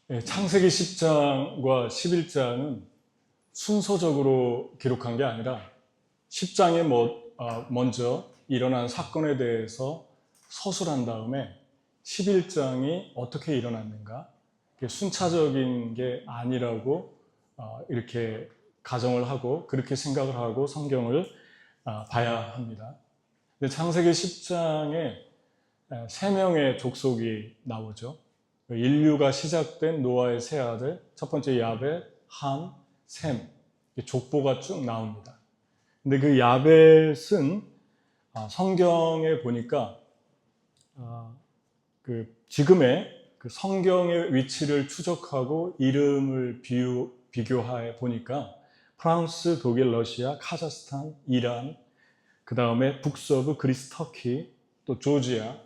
창세기 10장과 11장은 순서적으로 기록한 게 아니라 10장에 먼저 일어난 사건에 대해서 서술한 다음에 11장이 어떻게 일어났는가, 순차적인 게 아니라고 이렇게 가정을 하고 그렇게 생각을 하고 성경을 봐야 합니다. 근데 창세기 10장에 3명의 족속이 나오죠. 인류가 시작된 노아의 세 아들, 첫 번째 야벳, 함, 셈, 족보가 쭉 나옵니다. 근데 그 야벳은 성경에 보니까 지금의 그 성경의 위치를 추적하고 이름을 비교해 보니까 프랑스, 독일, 러시아, 카자흐스탄, 이란, 그 다음에 북서부 그리스, 터키, 또 조지아,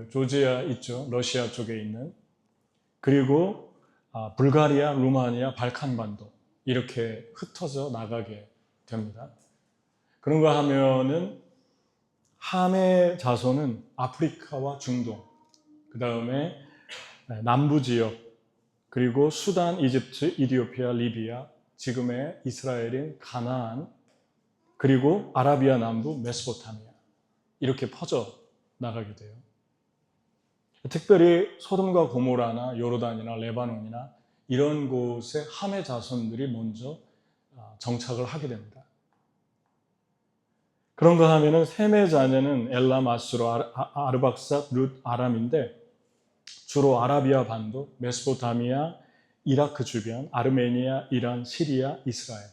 조지아 있죠, 러시아 쪽에 있는, 그리고 불가리아, 루마니아, 발칸반도 이렇게 흩어져 나가게 됩니다. 그런가 하면은 함의 자손은 아프리카와 중동, 그 다음에 남부 지역, 그리고 수단, 이집트, 이디오피아, 리비아, 지금의 이스라엘인 가나안, 그리고 아라비아 남부, 메소포타미아 이렇게 퍼져 나가게 돼요. 특별히 소돔과 고모라나 요르단이나 레바논이나 이런 곳에 함의 자손들이 먼저 정착을 하게 됩니다. 그런가 하면은 셈의 자녀는 엘람, 아수르, 아르박삿, 룻, 아람인데 주로 아라비아 반도, 메소포타미아, 이라크 주변, 아르메니아, 이란, 시리아, 이스라엘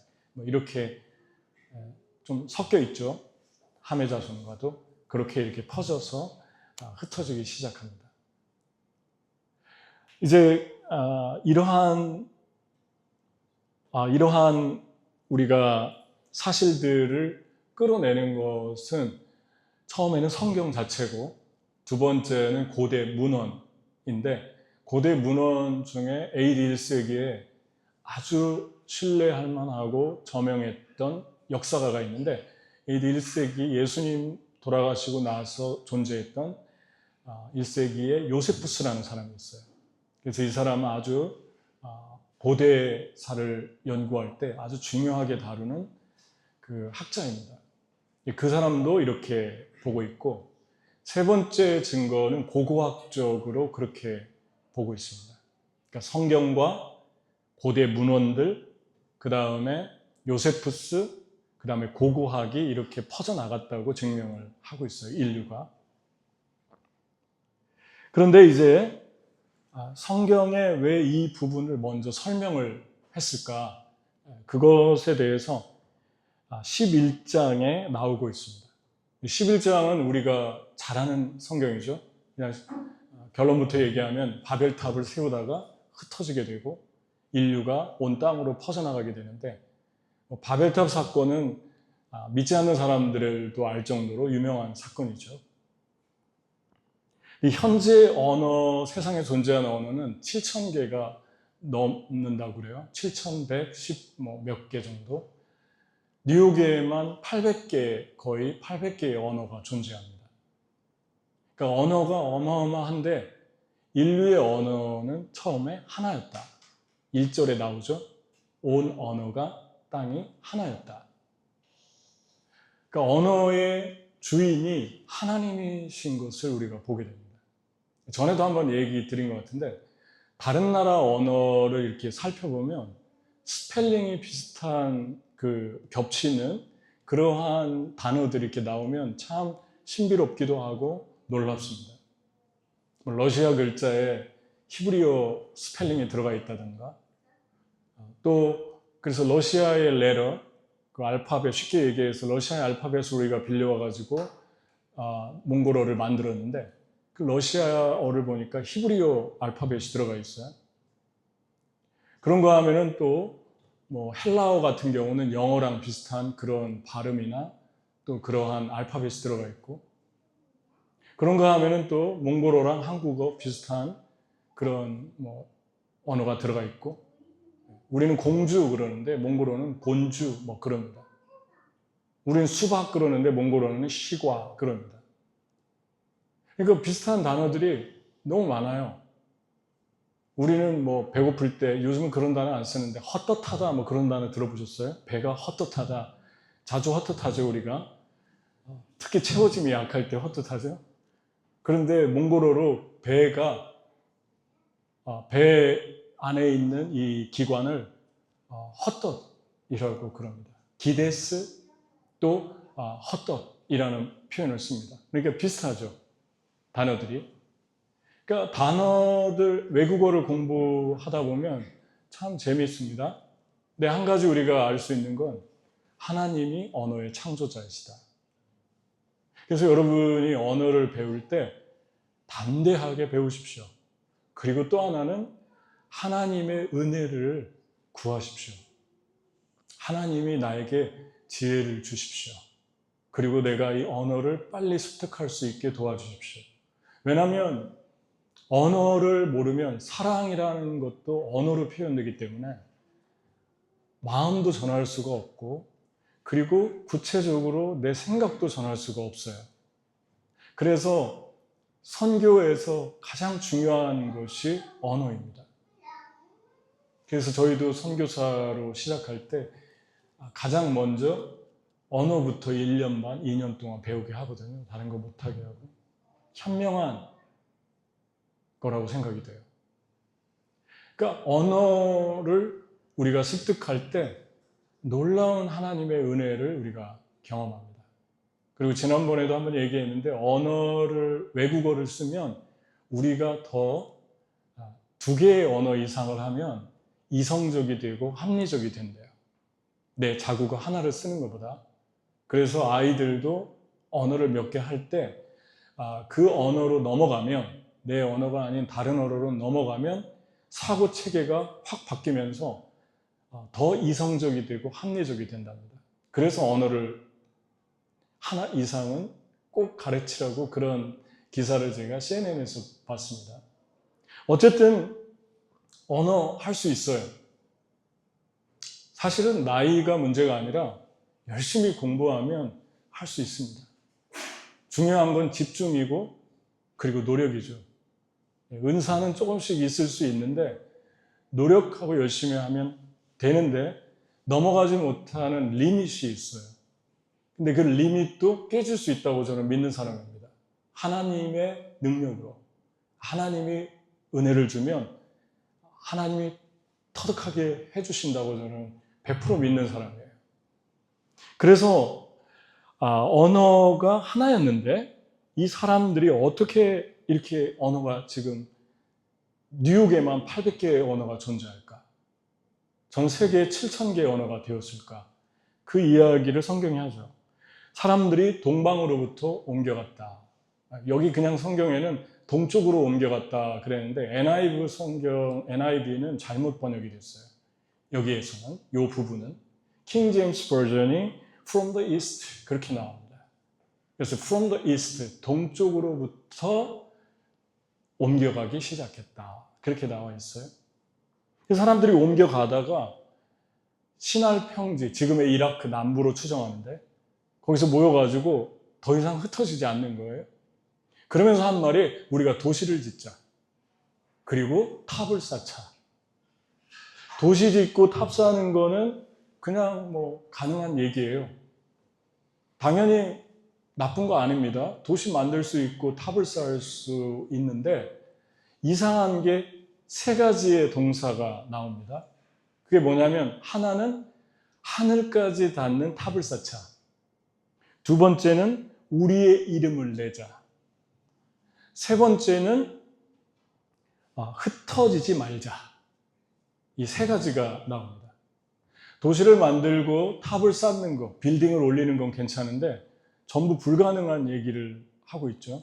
이렇게 좀 섞여 있죠. 함의 자손과도 그렇게 이렇게 퍼져서 흩어지기 시작합니다. 이제 이러한 우리가 사실들을 끌어내는 것은 처음에는 성경 자체고, 두 번째는 고대 문헌인데, 고대 문헌 중에 AD 1세기에 아주 신뢰할 만하고 저명했던 역사가가 있는데, AD 1세기 예수님 돌아가시고 나서 존재했던 1세기의 요세푸스라는 사람이 있어요. 그래서 이 사람은 아주 고대사를 연구할 때 아주 중요하게 다루는 그 학자입니다. 그 사람도 이렇게 보고 있고, 세 번째 증거는 고고학적으로 그렇게 보고 있습니다. 그러니까 성경과 고대 문헌들, 그 다음에 요세푸스, 그 다음에 고고학이 이렇게 퍼져나갔다고 증명을 하고 있어요, 인류가. 그런데 이제 성경에 왜 이 부분을 먼저 설명을 했을까? 그것에 대해서 11장에 나오고 있습니다. 11장은 우리가 잘 아는 성경이죠. 그냥 결론부터 얘기하면 바벨탑을 세우다가 흩어지게 되고 인류가 온 땅으로 퍼져나가게 되는데, 바벨탑 사건은 믿지 않는 사람들도 알 정도로 유명한 사건이죠. 현재 언어, 세상에 존재하는 언어는 7,000개가 넘는다고 그래요. 7,110 몇 개 정도. 뉴욕에만 800개, 거의 800개의 언어가 존재합니다. 그러니까 언어가 어마어마한데 인류의 언어는 처음에 하나였다. 1절에 나오죠. 온 언어가 땅이 하나였다. 그러니까 언어의 주인이 하나님이신 것을 우리가 보게 됩니다. 전에도 한번 얘기 드린 것 같은데, 다른 나라 언어를 이렇게 살펴보면 스펠링이 비슷한 겹치는 그러한 단어들이 이렇게 나오면 참 신비롭기도 하고 놀랍습니다. 러시아 글자에 히브리어 스펠링이 들어가 있다든가, 또 그래서 러시아의 레터, 그 알파벳, 쉽게 얘기해서 러시아의 알파벳을 우리가 빌려와가지고 몽골어를 만들었는데, 그 러시아어를 보니까 히브리어 알파벳이 들어가 있어요. 그런가 하면은 또 헬라어 같은 경우는 영어랑 비슷한 그런 발음이나 또 그러한 알파벳이 들어가 있고, 그런가 하면은 또 몽골어랑 한국어 비슷한 그런 언어가 들어가 있고, 우리는 공주 그러는데 몽골어는 곤주 그럽니다. 우리는 수박 그러는데 몽골어는 시과 그럽니다. 그러니까 비슷한 단어들이 너무 많아요. 우리는 뭐 배고플 때 요즘은 그런 단어 안 쓰는데 헛헛하다 뭐 그런 단어 들어보셨어요? 배가 헛헛하다. 자주 헛헛하죠 우리가. 특히 채워짐이 약할 때 헛헛하죠. 그런데 몽골어로 배가 배 안에 있는 이 기관을 헛덧이라고 그럽니다. 기데스 또 헛덧이라는 표현을 씁니다. 그러니까 비슷하죠. 단어들이. 그러니까 단어들, 외국어를 공부하다 보면 참 재미있습니다. 근데 한 가지 우리가 알 수 있는 건 하나님이 언어의 창조자이시다. 그래서 여러분이 언어를 배울 때 담대하게 배우십시오. 그리고 또 하나는 하나님의 은혜를 구하십시오. 하나님이 나에게 지혜를 주십시오. 그리고 내가 이 언어를 빨리 습득할 수 있게 도와주십시오. 왜냐하면 언어를 모르면 사랑이라는 것도 언어로 표현되기 때문에 마음도 전할 수가 없고 그리고 구체적으로 내 생각도 전할 수가 없어요. 그래서 선교에서 가장 중요한 것이 언어입니다. 그래서 저희도 선교사로 시작할 때 가장 먼저 언어부터 1년 반, 2년 동안 배우게 하거든요. 다른 거 못하게 하고. 현명한 거라고 생각이 돼요. 그러니까 언어를 우리가 습득할 때 놀라운 하나님의 은혜를 우리가 경험합니다. 그리고 지난번에도 한번 얘기했는데 외국어를 쓰면 우리가 더 2개의 언어 이상을 하면 이성적이 되고 합리적이 된대요. 내 자국어 하나를 쓰는 것보다. 그래서 아이들도 언어를 몇 개 할 때 그 언어로 넘어가면 내 언어가 아닌 다른 언어로 넘어가면 사고 체계가 확 바뀌면서 더 이성적이 되고 합리적이 된답니다. 그래서 언어를 하나 이상은 꼭 가르치라고 그런 기사를 제가 CNN에서 봤습니다. 어쨌든 언어 할 수 있어요. 사실은 나이가 문제가 아니라 열심히 공부하면 할 수 있습니다. 중요한 건 집중이고 그리고 노력이죠. 은사는 조금씩 있을 수 있는데 노력하고 열심히 하면 되는데 넘어가지 못하는 리밋이 있어요. 근데 그 리밋도 깨질 수 있다고 저는 믿는 사람입니다. 하나님의 능력으로. 하나님이 은혜를 주면 하나님이 터득하게 해주신다고 저는 100% 믿는 사람이에요. 그래서 언어가 하나였는데 이 사람들이 어떻게 이렇게 언어가 지금 뉴욕에만 800개의 언어가 존재할까? 전 세계에 7,000개의 언어가 되었을까? 그 이야기를 성경이 하죠. 사람들이 동방으로부터 옮겨갔다. 여기 그냥 성경에는 동쪽으로 옮겨갔다 그랬는데 NIV는 잘못 번역이 됐어요. 여기에서는 이 부분은 킹 제임스 버전이 from the east 그렇게 나옵니다. 그래서 from the east 동쪽으로부터 옮겨가기 시작했다. 그렇게 나와 있어요. 사람들이 옮겨가다가 시날 평지, 지금의 이라크 남부로 추정하는데 거기서 모여가지고 더 이상 흩어지지 않는 거예요. 그러면서 한 말이 우리가 도시를 짓자. 그리고 탑을 쌓자. 도시 짓고 탑 쌓는 거는 그냥 뭐 가능한 얘기예요. 당연히 나쁜 거 아닙니다. 도시 만들 수 있고 탑을 쌓을 수 있는데 이상한 게 3가지의 동사가 나옵니다. 그게 뭐냐면 하나는 하늘까지 닿는 탑을 쌓자. 2번째는 우리의 이름을 내자. 3번째는 흩어지지 말자. 이 3가지가 나옵니다. 도시를 만들고 탑을 쌓는 거, 빌딩을 올리는 건 괜찮은데 전부 불가능한 얘기를 하고 있죠.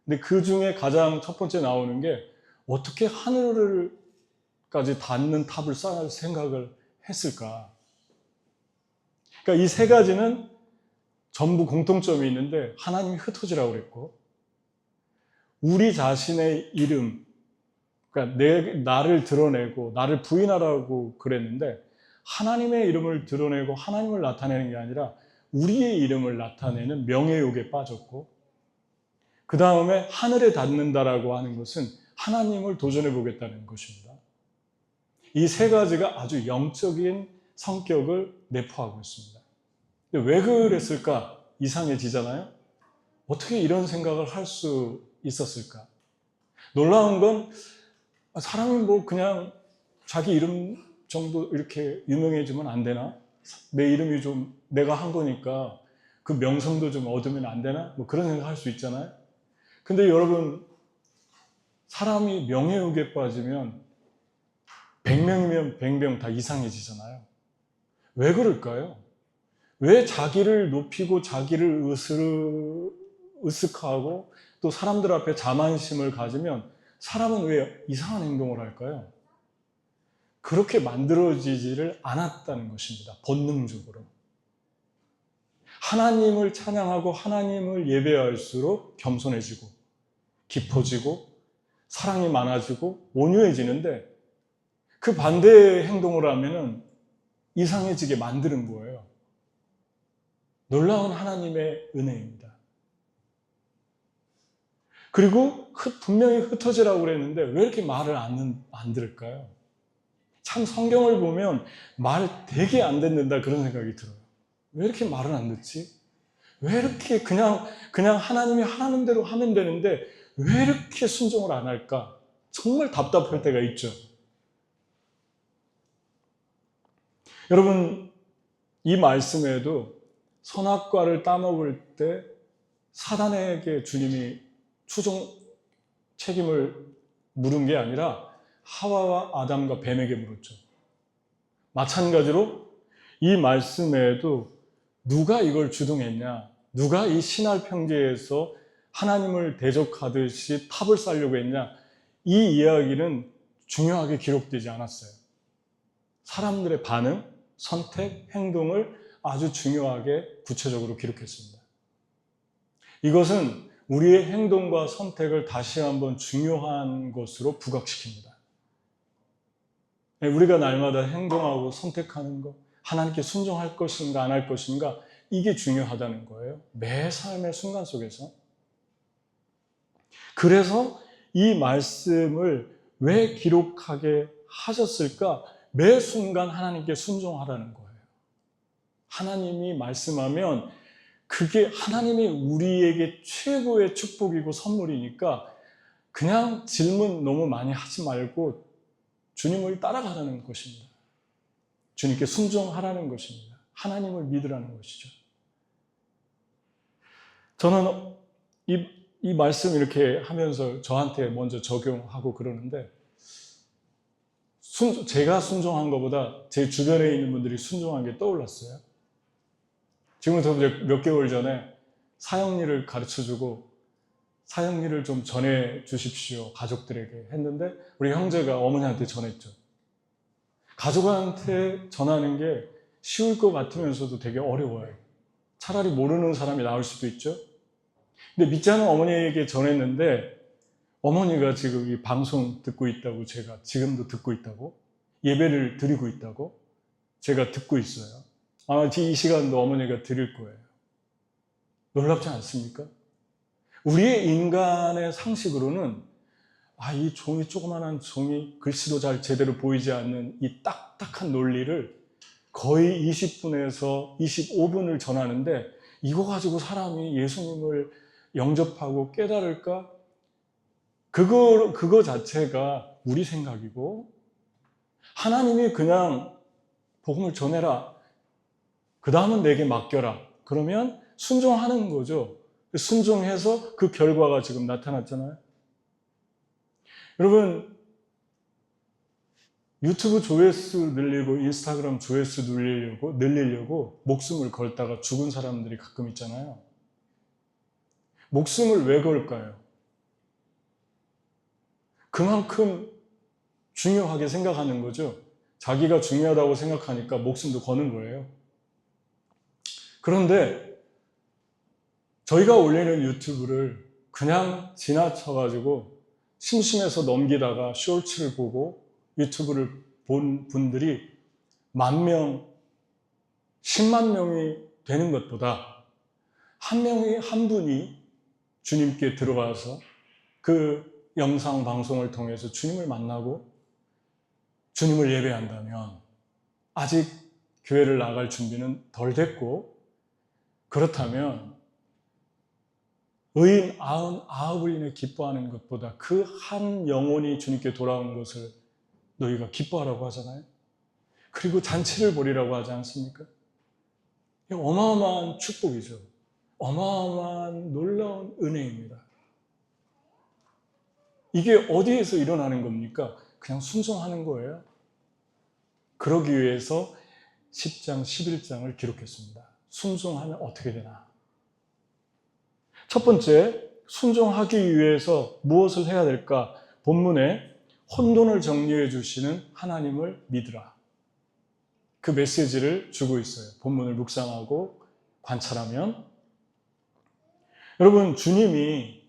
근데 그 중에 가장 첫 번째 나오는 게 어떻게 하늘까지 닿는 탑을 쌓을 생각을 했을까? 그러니까 이 3가지는 전부 공통점이 있는데 하나님이 흩어지라고 그랬고 우리 자신의 이름, 그러니까 나를 드러내고 나를 부인하라고 그랬는데 하나님의 이름을 드러내고 하나님을 나타내는 게 아니라 우리의 이름을 나타내는 명예욕에 빠졌고 그 다음에 하늘에 닿는다라고 하는 것은 하나님을 도전해 보겠다는 것입니다. 이 세 가지가 아주 영적인 성격을 내포하고 있습니다. 근데 왜 그랬을까? 이상해지잖아요. 어떻게 이런 생각을 할 수 있었을까? 놀라운 건 사람이 뭐 그냥 자기 이름 정도 이렇게 유명해지면 안 되나? 내 이름이 좀 내가 한 거니까 그 명성도 좀 얻으면 안 되나? 뭐 그런 생각 할 수 있잖아요. 근데 여러분, 사람이 명예욕에 빠지면 100명이면 100명 다 이상해지잖아요. 왜 그럴까요? 왜 자기를 높이고 자기를 으쓱하고 또 사람들 앞에 자만심을 가지면 사람은 왜 이상한 행동을 할까요? 그렇게 만들어지지를 않았다는 것입니다. 본능적으로. 하나님을 찬양하고 하나님을 예배할수록 겸손해지고 깊어지고 사랑이 많아지고 온유해지는데 그 반대의 행동을 하면은 이상해지게 만드는 거예요. 놀라운 하나님의 은혜입니다. 그리고 분명히 흩어지라고 그랬는데 왜 이렇게 말을 안 들을까요? 참 성경을 보면 말 되게 안 듣는다 그런 생각이 들어요. 왜 이렇게 말을 안 듣지? 왜 이렇게 그냥 하나님이 하라는 대로 하면 되는데 왜 이렇게 순종을 안 할까? 정말 답답할 때가 있죠. 여러분, 이 말씀에도 선악과를 따먹을 때 사단에게 주님이 추종 책임을 물은 게 아니라 하와와 아담과 뱀에게 물었죠. 마찬가지로 이 말씀에도 누가 이걸 주동했냐, 누가 이 신할 평지에서 하나님을 대적하듯이 탑을 쌓으려고 했냐, 이 이야기는 중요하게 기록되지 않았어요. 사람들의 반응, 선택, 행동을 아주 중요하게 구체적으로 기록했습니다. 이것은 우리의 행동과 선택을 다시 한번 중요한 것으로 부각시킵니다. 우리가 날마다 행동하고 선택하는 것, 하나님께 순종할 것인가 안 할 것인가, 이게 중요하다는 거예요. 매 삶의 순간 속에서. 그래서 이 말씀을 왜 기록하게 하셨을까? 매 순간 하나님께 순종하라는 거예요. 하나님이 말씀하면 그게 하나님이 우리에게 최고의 축복이고 선물이니까 그냥 질문 너무 많이 하지 말고 주님을 따라가라는 것입니다. 주님께 순종하라는 것입니다. 하나님을 믿으라는 것이죠. 저는 이 말씀 이렇게 하면서 저한테 먼저 적용하고 그러는데 제가 순종한 것보다 제 주변에 있는 분들이 순종한 게 떠올랐어요. 지금부터 몇 개월 전에 사형리를 가르쳐주고 사형리를 좀 전해 주십시오, 가족들에게 했는데 우리 형제가 어머니한테 전했죠. 가족한테 전하는 게 쉬울 것 같으면서도 되게 어려워요. 차라리 모르는 사람이 나올 수도 있죠. 근데 믿지 않는 어머니에게 전했는데 어머니가 지금 이 방송 듣고 있다고, 제가 지금도 듣고 있다고, 예배를 드리고 있다고 제가 듣고 있어요. 아마 이 시간도 어머니가 드릴 거예요. 놀랍지 않습니까? 우리의 인간의 상식으로는 이 종이, 조그만한 종이, 글씨도 잘 제대로 보이지 않는 이 딱딱한 논리를 거의 20분에서 25분을 전하는데 이거 가지고 사람이 예수님을 영접하고 깨달을까? 그거 자체가 우리 생각이고, 하나님이 그냥 복음을 전해라, 그 다음은 내게 맡겨라, 그러면 순종하는 거죠. 순종해서 그 결과가 지금 나타났잖아요. 여러분, 유튜브 조회수 늘리고 인스타그램 조회수 늘리려고 목숨을 걸다가 죽은 사람들이 가끔 있잖아요. 목숨을 왜 걸까요? 그만큼 중요하게 생각하는 거죠. 자기가 중요하다고 생각하니까 목숨도 거는 거예요. 그런데 저희가 올리는 유튜브를 그냥 지나쳐가지고 심심해서 넘기다가 쇼츠를 보고 유튜브를 본 분들이 10,000명, 10만 명이 되는 것보다 한 분이 주님께 들어가서 그 영상 방송을 통해서 주님을 만나고 주님을 예배한다면 아직 교회를 나갈 준비는 덜 됐고, 그렇다면 의인 99을 인해 기뻐하는 것보다 그 한 영혼이 주님께 돌아온 것을 너희가 기뻐하라고 하잖아요. 그리고 잔치를 벌이라고 하지 않습니까? 어마어마한 축복이죠. 어마어마한 놀라운 은혜입니다. 이게 어디에서 일어나는 겁니까? 그냥 순종하는 거예요. 그러기 위해서 10장, 11장을 기록했습니다. 순종하면 어떻게 되나? 첫 번째, 순종하기 위해서 무엇을 해야 될까? 본문에 혼돈을 정리해 주시는 하나님을 믿으라. 그 메시지를 주고 있어요. 본문을 묵상하고 관찰하면. 여러분, 주님이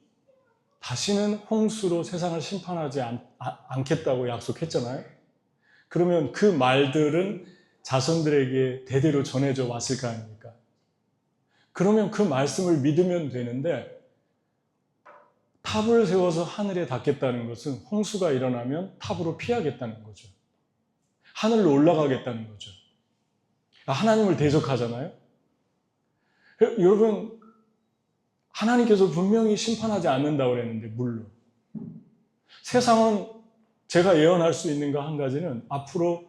다시는 홍수로 세상을 심판하지 않겠다고 약속했잖아요. 그러면 그 말들은 자손들에게 대대로 전해져 왔을 거 아닙니까? 그러면 그 말씀을 믿으면 되는데, 탑을 세워서 하늘에 닿겠다는 것은 홍수가 일어나면 탑으로 피하겠다는 거죠. 하늘로 올라가겠다는 거죠. 하나님을 대적하잖아요. 여러분, 하나님께서 분명히 심판하지 않는다고 그랬는데, 물론 세상은 제가 예언할 수 있는 거 한 가지는 앞으로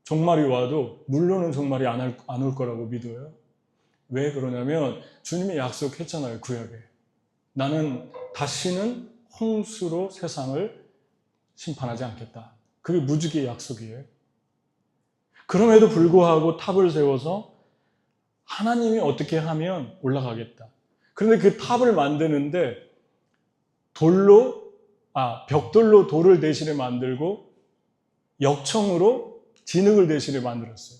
종말이 와도 물론은 종말이 안 올 거라고 믿어요. 왜 그러냐면 주님이 약속했잖아요. 구약에. 나는 다시는 홍수로 세상을 심판하지 않겠다. 그게 무지개 약속이에요. 그럼에도 불구하고 탑을 세워서 하나님이 어떻게 하면 올라가겠다. 그런데 그 탑을 만드는데 벽돌로 돌을 대신에 만들고 역청으로 진흙을 대신에 만들었어요.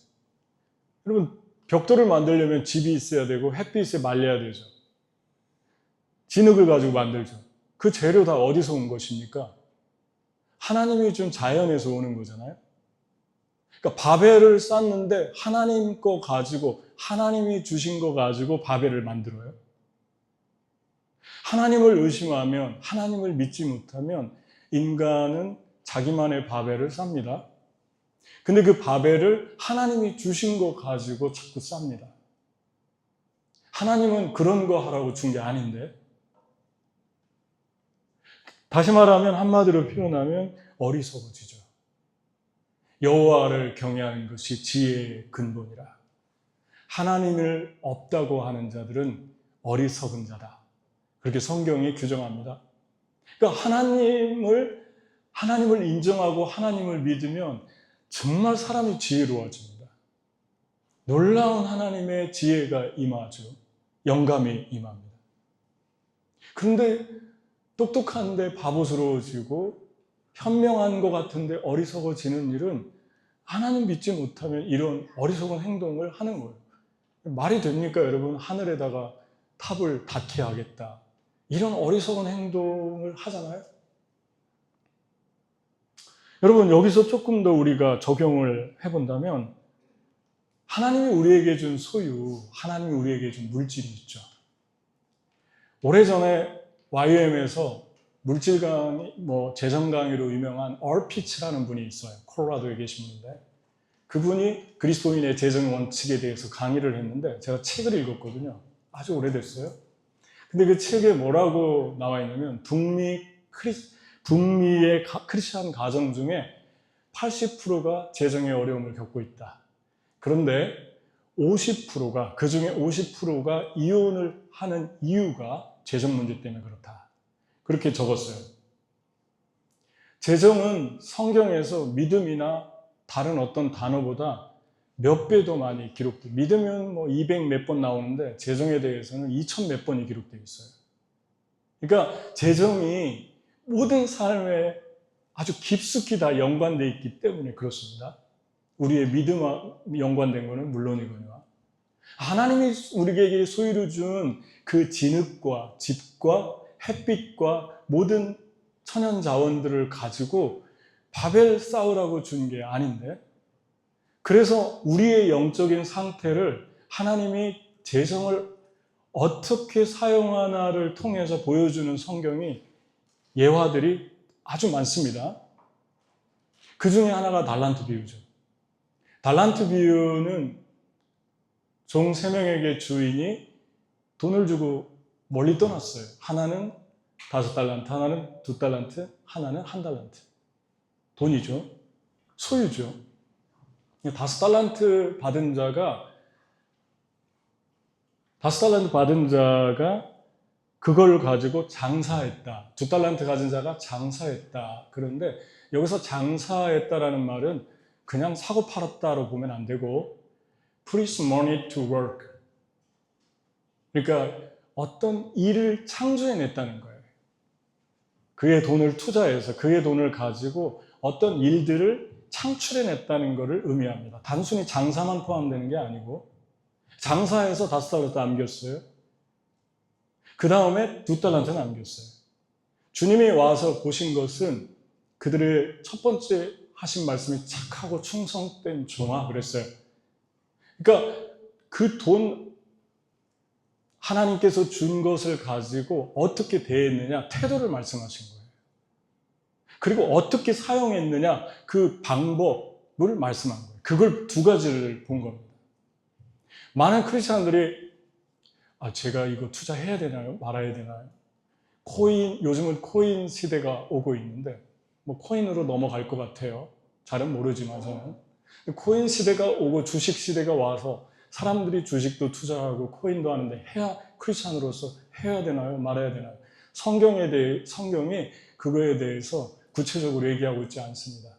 여러분, 벽돌을 만들려면 집이 있어야 되고 햇빛에 말려야 되죠. 진흙을 가지고 만들죠. 그 재료 다 어디서 온 것입니까? 하나님이 준 자연에서 오는 거잖아요. 그러니까 바벨을 쌓는데 하나님 거 가지고, 하나님이 주신 거 가지고 바벨을 만들어요. 하나님을 의심하면, 하나님을 믿지 못하면 인간은 자기만의 바벨을 쌉니다. 근데 그 바벨을 하나님이 주신 거 가지고 자꾸 쌉니다. 하나님은 그런 거 하라고 준 게 아닌데. 다시 말하면, 한마디로 표현하면 어리석어지죠. 여호와를 경외하는 것이 지혜의 근본이라. 하나님을 없다고 하는 자들은 어리석은 자다. 그렇게 성경이 규정합니다. 그러니까 하나님을 인정하고 하나님을 믿으면 정말 사람이 지혜로워집니다. 놀라운 하나님의 지혜가 임하죠. 영감이 임합니다. 그런데 똑똑한데 바보스러워지고 현명한 것 같은데 어리석어지는 일은 하나님 믿지 못하면 이런 어리석은 행동을 하는 거예요. 말이 됩니까, 여러분? 하늘에다가 탑을 닿게 하겠다. 이런 어리석은 행동을 하잖아요. 여러분, 여기서 조금 더 우리가 적용을 해본다면, 하나님이 우리에게 준 소유, 하나님이 우리에게 준 물질이 있죠. 오래전에 YUM에서 물질 강의, 재정 강의로 유명한 얼피츠라는 분이 있어요. 콜로라도에 계신 분인데, 그분이 그리스도인의 재정 원칙에 대해서 강의를 했는데 제가 책을 읽었거든요. 아주 오래됐어요. 근데 그 책에 뭐라고 나와 있냐면, 북미의 크리스찬 가정 중에 80%가 재정의 어려움을 겪고 있다. 그런데 50%가, 그 중에 50%가 이혼을 하는 이유가 재정 문제 때문에 그렇다. 그렇게 적었어요. 재정은 성경에서 믿음이나 다른 어떤 단어보다 몇 배 더 많이 기록돼. 믿으면 200 몇 번 나오는데 재정에 대해서는 2000 몇 번이 기록되어 있어요. 그러니까 재정이 모든 삶에 아주 깊숙이 다 연관되어 있기 때문에 그렇습니다. 우리의 믿음과 연관된 것은 물론이거니와, 하나님이 우리에게 소유를 준 그 진흙과 집과 햇빛과 모든 천연 자원들을 가지고 바벨 쌓으라고 준 게 아닌데, 그래서 우리의 영적인 상태를 하나님이 재정을 어떻게 사용하나를 통해서 보여주는 성경이 예화들이 아주 많습니다. 그 중에 하나가 달란트 비유죠. 달란트 비유는 종 3명에게 주인이 돈을 주고 멀리 떠났어요. 하나는 5달란트, 하나는 2달란트, 하나는 1달란트. 돈이죠. 소유죠. 5달란트 받은 자가 그걸 가지고 장사했다. 2달란트 가진 자가 장사했다. 그런데 여기서 장사했다라는 말은 그냥 사고 팔았다로 보면 안 되고 put money to work. 그러니까 어떤 일을 창조해냈다는 거예요. 그의 돈을 투자해서 그의 돈을 가지고 어떤 일들을 창출해냈다는 것을 의미합니다. 단순히 장사만 포함되는 게 아니고 장사해서 5달란트 남겼어요. 그 다음에 2달란트 남겼어요. 주님이 와서 보신 것은 그들의 첫 번째 하신 말씀이 착하고 충성된 종아 그랬어요. 그러니까 그 돈 하나님께서 준 것을 가지고 어떻게 대했느냐 태도를 말씀하신 거예요. 그리고 어떻게 사용했느냐 그 방법을 말씀한 거예요. 그걸 2가지를 본 겁니다. 많은 크리스찬들이 제가 이거 투자해야 되나요? 말아야 되나요? 요즘은 코인 시대가 오고 있는데 뭐 코인으로 넘어갈 것 같아요. 잘은 모르지만 저는. 코인 시대가 오고 주식 시대가 와서 사람들이 주식도 투자하고 코인도 하는데 크리스찬으로서 해야 되나요? 말아야 되나요? 성경이 그거에 대해서 구체적으로 얘기하고 있지 않습니다.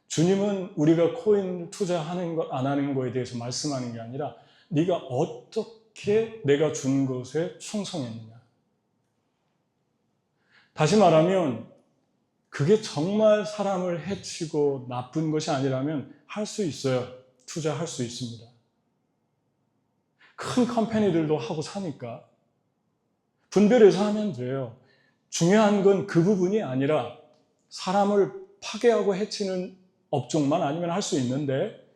주님은 우리가 코인 투자하는 것, 안 하는 거에 대해서 말씀하는 게 아니라 네가 어떻게 내가 준 것에 충성했느냐. 다시 말하면 그게 정말 사람을 해치고 나쁜 것이 아니라면 할 수 있어요. 투자할 수 있습니다. 큰 컴퍼니들도 하고 사니까 분별해서 하면 돼요. 중요한 건 그 부분이 아니라 사람을 파괴하고 해치는 업종만 아니면 할 수 있는데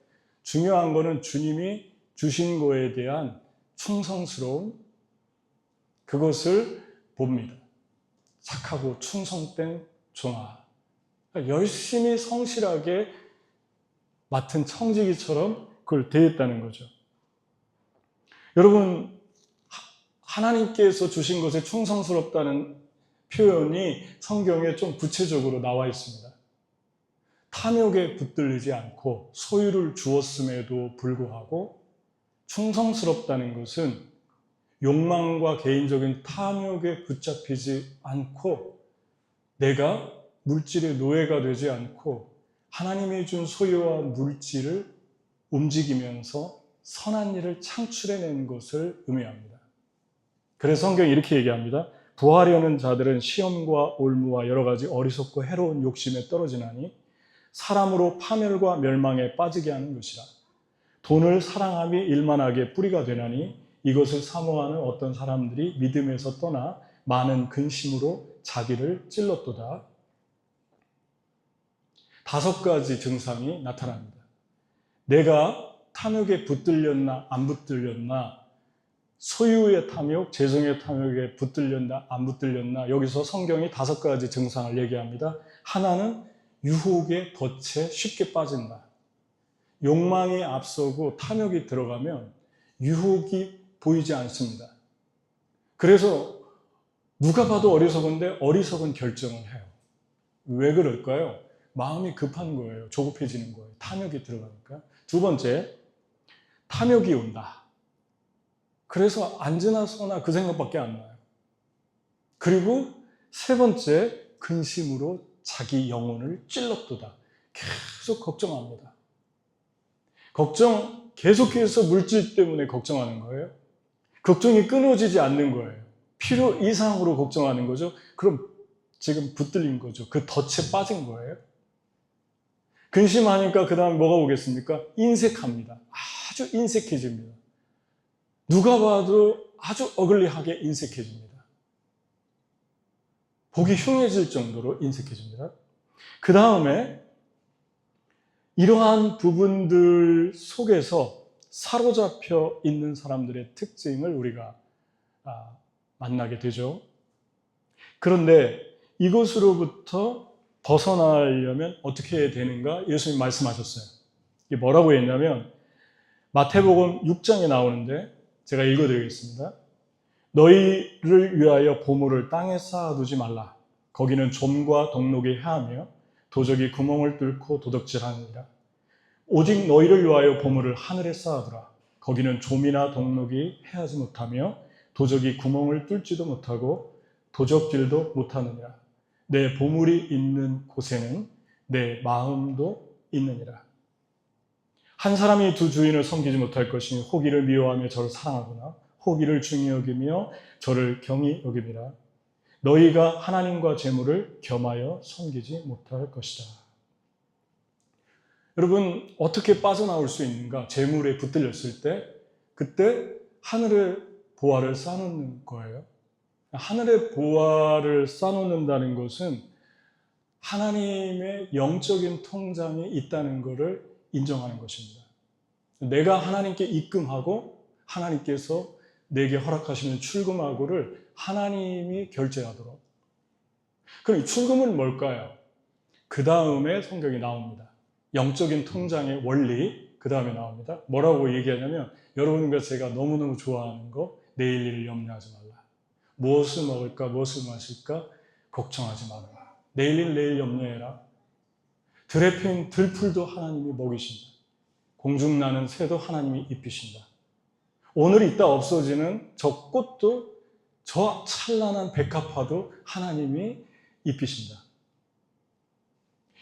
중요한 거는 주님이 주신 거에 대한 충성스러움 그것을 봅니다. 착하고 충성된 종아. 열심히 성실하게 맡은 청지기처럼 그걸 대했다는 거죠. 여러분 하나님께서 주신 것에 충성스럽다는 표현이 성경에 좀 구체적으로 나와 있습니다. 탐욕에 붙들리지 않고 소유를 주었음에도 불구하고 충성스럽다는 것은 욕망과 개인적인 탐욕에 붙잡히지 않고 내가 물질의 노예가 되지 않고 하나님이 준 소유와 물질을 움직이면서 선한 일을 창출해낸 것을 의미합니다. 그래서 성경이 이렇게 얘기합니다. 부하려는 자들은 시험과 올무와 여러 가지 어리석고 해로운 욕심에 떨어지나니 사람으로 파멸과 멸망에 빠지게 하는 것이라. 돈을 사랑함이 일만하게 뿌리가 되나니 이것을 사모하는 어떤 사람들이 믿음에서 떠나 많은 근심으로 자기를 찔렀도다. 5가지 증상이 나타납니다. 내가 탐욕에 붙들렸나 안 붙들렸나, 소유의 탐욕, 재성의 탐욕에 붙들렸나 안 붙들렸나, 여기서 성경이 5가지 증상을 얘기합니다. 하나는 유혹의 덫에 쉽게 빠진다. 욕망이 앞서고 탐욕이 들어가면 유혹이 보이지 않습니다. 그래서 누가 봐도 어리석은데 어리석은 결정을 해요. 왜 그럴까요? 마음이 급한 거예요. 조급해지는 거예요. 탐욕이 들어가니까. 2번째, 탐욕이 온다. 그래서 앉으나 서나 그 생각밖에 안 나요. 그리고 3번째, 근심으로 자기 영혼을 찔렀도다. 계속 걱정합니다. 계속해서 물질 때문에 걱정하는 거예요. 걱정이 끊어지지 않는 거예요. 필요 이상으로 걱정하는 거죠. 그럼 지금 붙들린 거죠. 그 덫에 빠진 거예요. 근심하니까 그 다음에 뭐가 오겠습니까? 인색합니다. 아주 인색해집니다. 누가 봐도 아주 어글리하게 인색해집니다. 보기 흉해질 정도로 인색해집니다. 그 다음에 이러한 부분들 속에서 사로잡혀 있는 사람들의 특징을 우리가 만나게 되죠. 그런데 이것으로부터 벗어나려면 어떻게 해야 되는가? 예수님 말씀하셨어요. 이게 뭐라고 했냐면 마태복음 6장에 나오는데 제가 읽어드리겠습니다. 너희를 위하여 보물을 땅에 쌓아두지 말라. 거기는 좀과 동록이 해하며 도적이 구멍을 뚫고 도둑질하느니라. 오직 너희를 위하여 보물을 하늘에 쌓아두라. 거기는 좀이나 동록이 해하지 못하며 도적이 구멍을 뚫지도 못하고 도적질도 못하느니라. 내 보물이 있는 곳에는 내 마음도 있느니라. 한 사람이 두 주인을 섬기지 못할 것이니 호기를 미워하며 저를 사랑하거나 호기를 중히 여기며 저를 경히 여김이라. 너희가 하나님과 재물을 겸하여 섬기지 못할 것이다. 여러분, 어떻게 빠져나올 수 있는가? 재물에 붙들렸을 때 그때 하늘의 보화를 쌓아놓는 거예요. 하늘의 보화를 쌓아놓는다는 것은 하나님의 영적인 통장이 있다는 것을 인정하는 것입니다. 내가 하나님께 입금하고 하나님께서 내게 허락하시는 출금하고를 하나님이 결제하도록. 그럼 이 출금은 뭘까요? 그 다음에 성경이 나옵니다. 영적인 통장의 원리, 그 다음에 나옵니다. 뭐라고 얘기하냐면 여러분과 제가 너무너무 좋아하는 거, 내일 일을 염려하지 말라. 무엇을 먹을까, 무엇을 마실까 걱정하지 말아라. 내일 일 내일 염려해라. 들에 피는 들풀도 하나님이 먹이신다. 공중 나는 새도 하나님이 입히신다. 오늘 있다 없어지는 저 꽃도 저 찬란한 백합화도 하나님이 입히신다.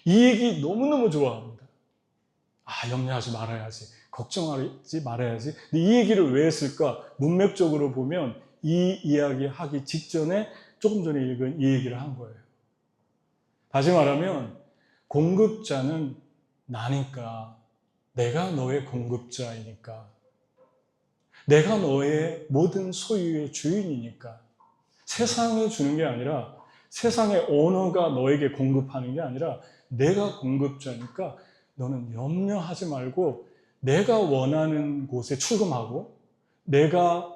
이 얘기 너무너무 좋아합니다. 염려하지 말아야지. 걱정하지 말아야지. 근데 이 얘기를 왜 했을까? 문맥적으로 보면 이 이야기 하기 직전에 조금 전에 읽은 이 얘기를 한 거예요. 다시 말하면 공급자는 나니까, 내가 너의 공급자이니까, 내가 너의 모든 소유의 주인이니까, 세상이 주는 게 아니라, 세상의 오너가 너에게 공급하는 게 아니라 내가 공급자니까 너는 염려하지 말고 내가 원하는 곳에 출금하고, 내가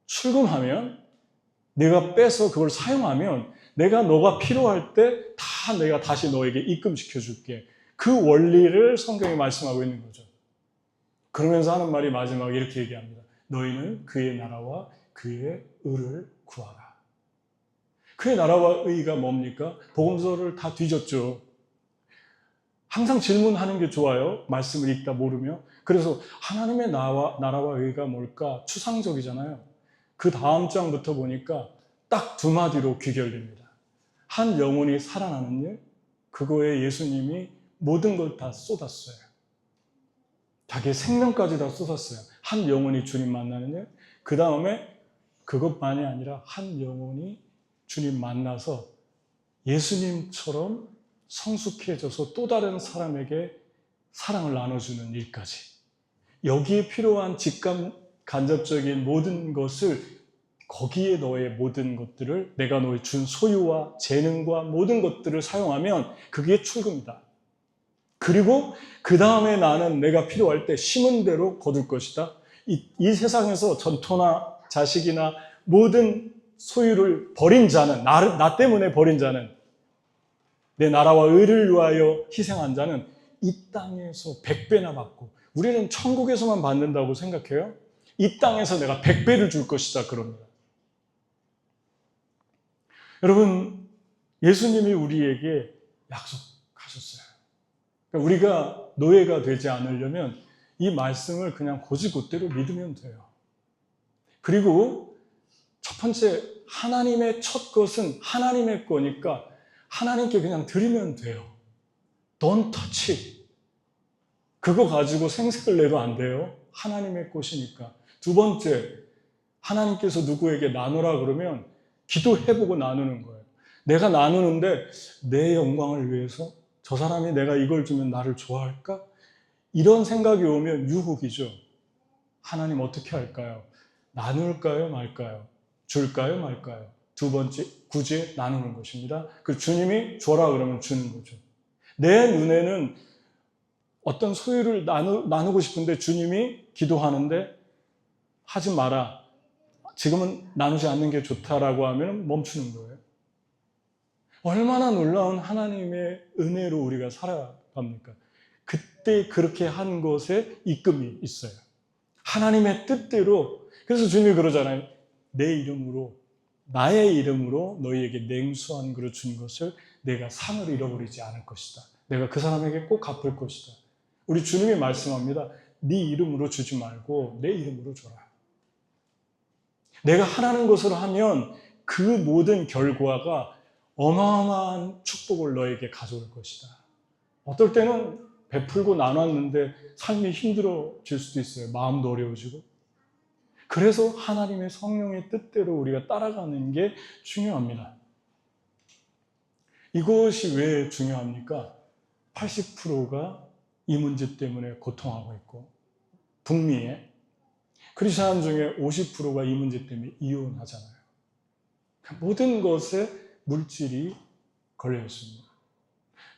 출금하면, 내가 빼서 그걸 사용하면 내가 너가 필요할 때 다 내가 다시 너에게 입금시켜 줄게. 그 원리를 성경이 말씀하고 있는 거죠. 그러면서 하는 말이 마지막에 이렇게 얘기합니다. 너희는 그의 나라와 그의 의를 구하라. 그의 나라와 의가 뭡니까? 복음서를 다 뒤졌죠. 항상 질문하는 게 좋아요. 말씀을 읽다 모르며. 그래서 하나님의 나라와 의가 뭘까? 추상적이잖아요. 그 다음 장부터 보니까 딱 두 마디로 귀결됩니다. 한 영혼이 살아나는 일, 그거에 예수님이 모든 걸 다 쏟았어요. 자기의 생명까지 다 쏟았어요. 한 영혼이 주님 만나는 일, 그 다음에 그것만이 아니라 한 영혼이 주님 만나서 예수님처럼 성숙해져서 또 다른 사람에게 사랑을 나눠주는 일까지. 여기에 필요한 간접적인 모든 것을, 거기에 너의 모든 것들을, 내가 너의 준 소유와 재능과 모든 것들을 사용하면 그게 출금이다. 그리고 그 다음에 나는 내가 필요할 때 심은 대로 거둘 것이다. 이 세상에서 전토나 자식이나 모든 소유를 버린 자는, 나 때문에 버린 자는, 내 나라와 의를 위하여 희생한 자는 이 땅에서 100배나 받고, 우리는 천국에서만 받는다고 생각해요? 이 땅에서 내가 100배를 줄 것이다 그럽니다. 여러분, 예수님이 우리에게 약속하셨어요. 그러니까 우리가 노예가 되지 않으려면 이 말씀을 그냥 곧이곧대로 믿으면 돼요. 그리고 첫 번째, 하나님의 첫 것은 하나님의 거니까 하나님께 그냥 드리면 돼요. Don't touch it. 그거 가지고 생색을 내도 안 돼요. 하나님의 것이니까. 두 번째, 하나님께서 누구에게 나누라 그러면 기도해보고 나누는 거예요. 내가 나누는데 내 영광을 위해서 저 사람이 내가 이걸 주면 나를 좋아할까? 이런 생각이 오면 유혹이죠. 하나님 어떻게 할까요? 나눌까요? 말까요? 줄까요? 말까요? 두 번째, 굳이 나누는 것입니다. 그 주님이 줘라 그러면 주는 거죠. 내 눈에는 어떤 소유를 나누고 싶은데 주님이 기도하는데 하지 마라. 지금은 나누지 않는 게 좋다라고 하면 멈추는 거예요. 얼마나 놀라운 하나님의 은혜로 우리가 살아갑니까? 그때 그렇게 한 것에 이쁨이 있어요. 하나님의 뜻대로. 그래서 주님이 그러잖아요. 내 이름으로, 나의 이름으로 너희에게 냉수 한 그릇 준 것을 내가 상을 잃어버리지 않을 것이다. 내가 그 사람에게 꼭 갚을 것이다. 우리 주님이 말씀합니다. 네 이름으로 주지 말고 내 이름으로 줘라. 내가 하라는 것을 하면 그 모든 결과가 어마어마한 축복을 너에게 가져올 것이다. 어떨 때는 베풀고 나눴는데 삶이 힘들어질 수도 있어요. 마음도 어려워지고. 그래서 하나님의 성령의 뜻대로 우리가 따라가는 게 중요합니다. 이것이 왜 중요합니까? 80%가 이 문제 때문에 고통하고 있고, 북미에 크리스천 중에 50%가 이 문제 때문에 이혼하잖아요. 모든 것에 물질이 걸려 있습니다.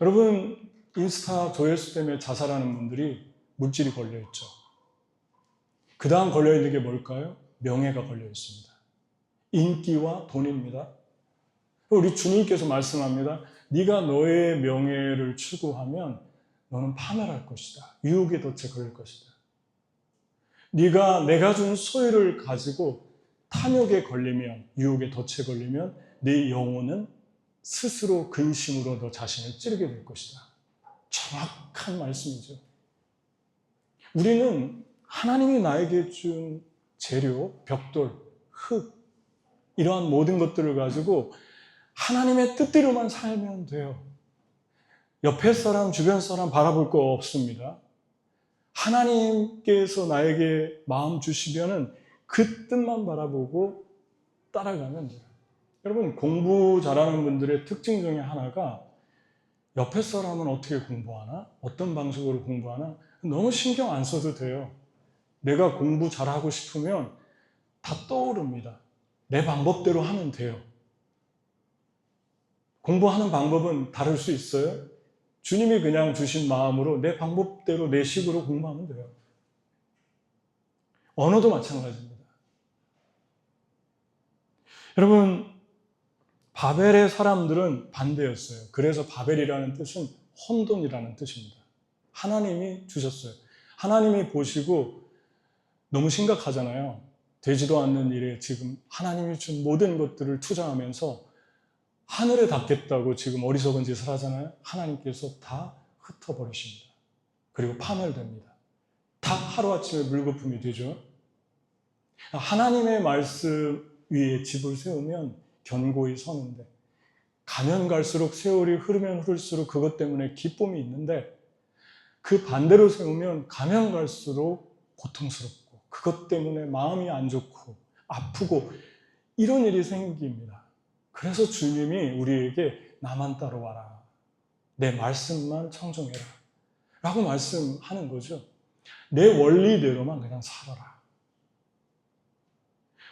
여러분, 인스타 조회수 때문에 자살하는 분들이 물질이 걸려 있죠. 그 다음 걸려 있는 게 뭘까요? 명예가 걸려 있습니다. 인기와 돈입니다. 우리 주님께서 말씀합니다. 네가 너의 명예를 추구하면 너는 파멸할 것이다. 유혹의 덫에 걸릴 것이다. 네가 내가 준 소유를 가지고 탐욕에 걸리면, 유혹의 덫에 걸리면 네 영혼은 스스로 근심으로 너 자신을 찌르게 될 것이다. 정확한 말씀이죠. 우리는 하나님이 나에게 준 재료, 벽돌, 흙, 이러한 모든 것들을 가지고 하나님의 뜻대로만 살면 돼요. 옆에 사람, 주변 사람 바라볼 거 없습니다. 하나님께서 나에게 마음 주시면은 그 뜻만 바라보고 따라가면 돼요. 여러분, 공부 잘하는 분들의 특징 중에 하나가 옆에 사람은 어떻게 공부하나? 어떤 방식으로 공부하나? 너무 신경 안 써도 돼요. 내가 공부 잘하고 싶으면 다 떠오릅니다. 내 방법대로 하면 돼요. 공부하는 방법은 다를 수 있어요. 주님이 그냥 주신 마음으로 내 방법대로 내 식으로 공부하면 돼요. 언어도 마찬가지입니다. 여러분, 바벨의 사람들은 반대였어요. 그래서 바벨이라는 뜻은 혼돈이라는 뜻입니다. 하나님이 주셨어요. 하나님이 보시고 너무 심각하잖아요. 되지도 않는 일에 지금 하나님이 준 모든 것들을 투자하면서 하늘에 닿겠다고 지금 어리석은 짓을 하잖아요. 하나님께서 다 흩어버리십니다. 그리고 파멸됩니다. 다 하루아침에 물거품이 되죠. 하나님의 말씀 위에 집을 세우면 견고히 서는데, 가면 갈수록 세월이 흐르면 흐를수록 그것 때문에 기쁨이 있는데, 그 반대로 세우면 가면 갈수록 고통스럽고 그것 때문에 마음이 안 좋고 아프고 이런 일이 생깁니다. 그래서 주님이 우리에게 나만 따라와라. 내 말씀만 청종해라. 라고 말씀하는 거죠. 내 원리대로만 그냥 살아라.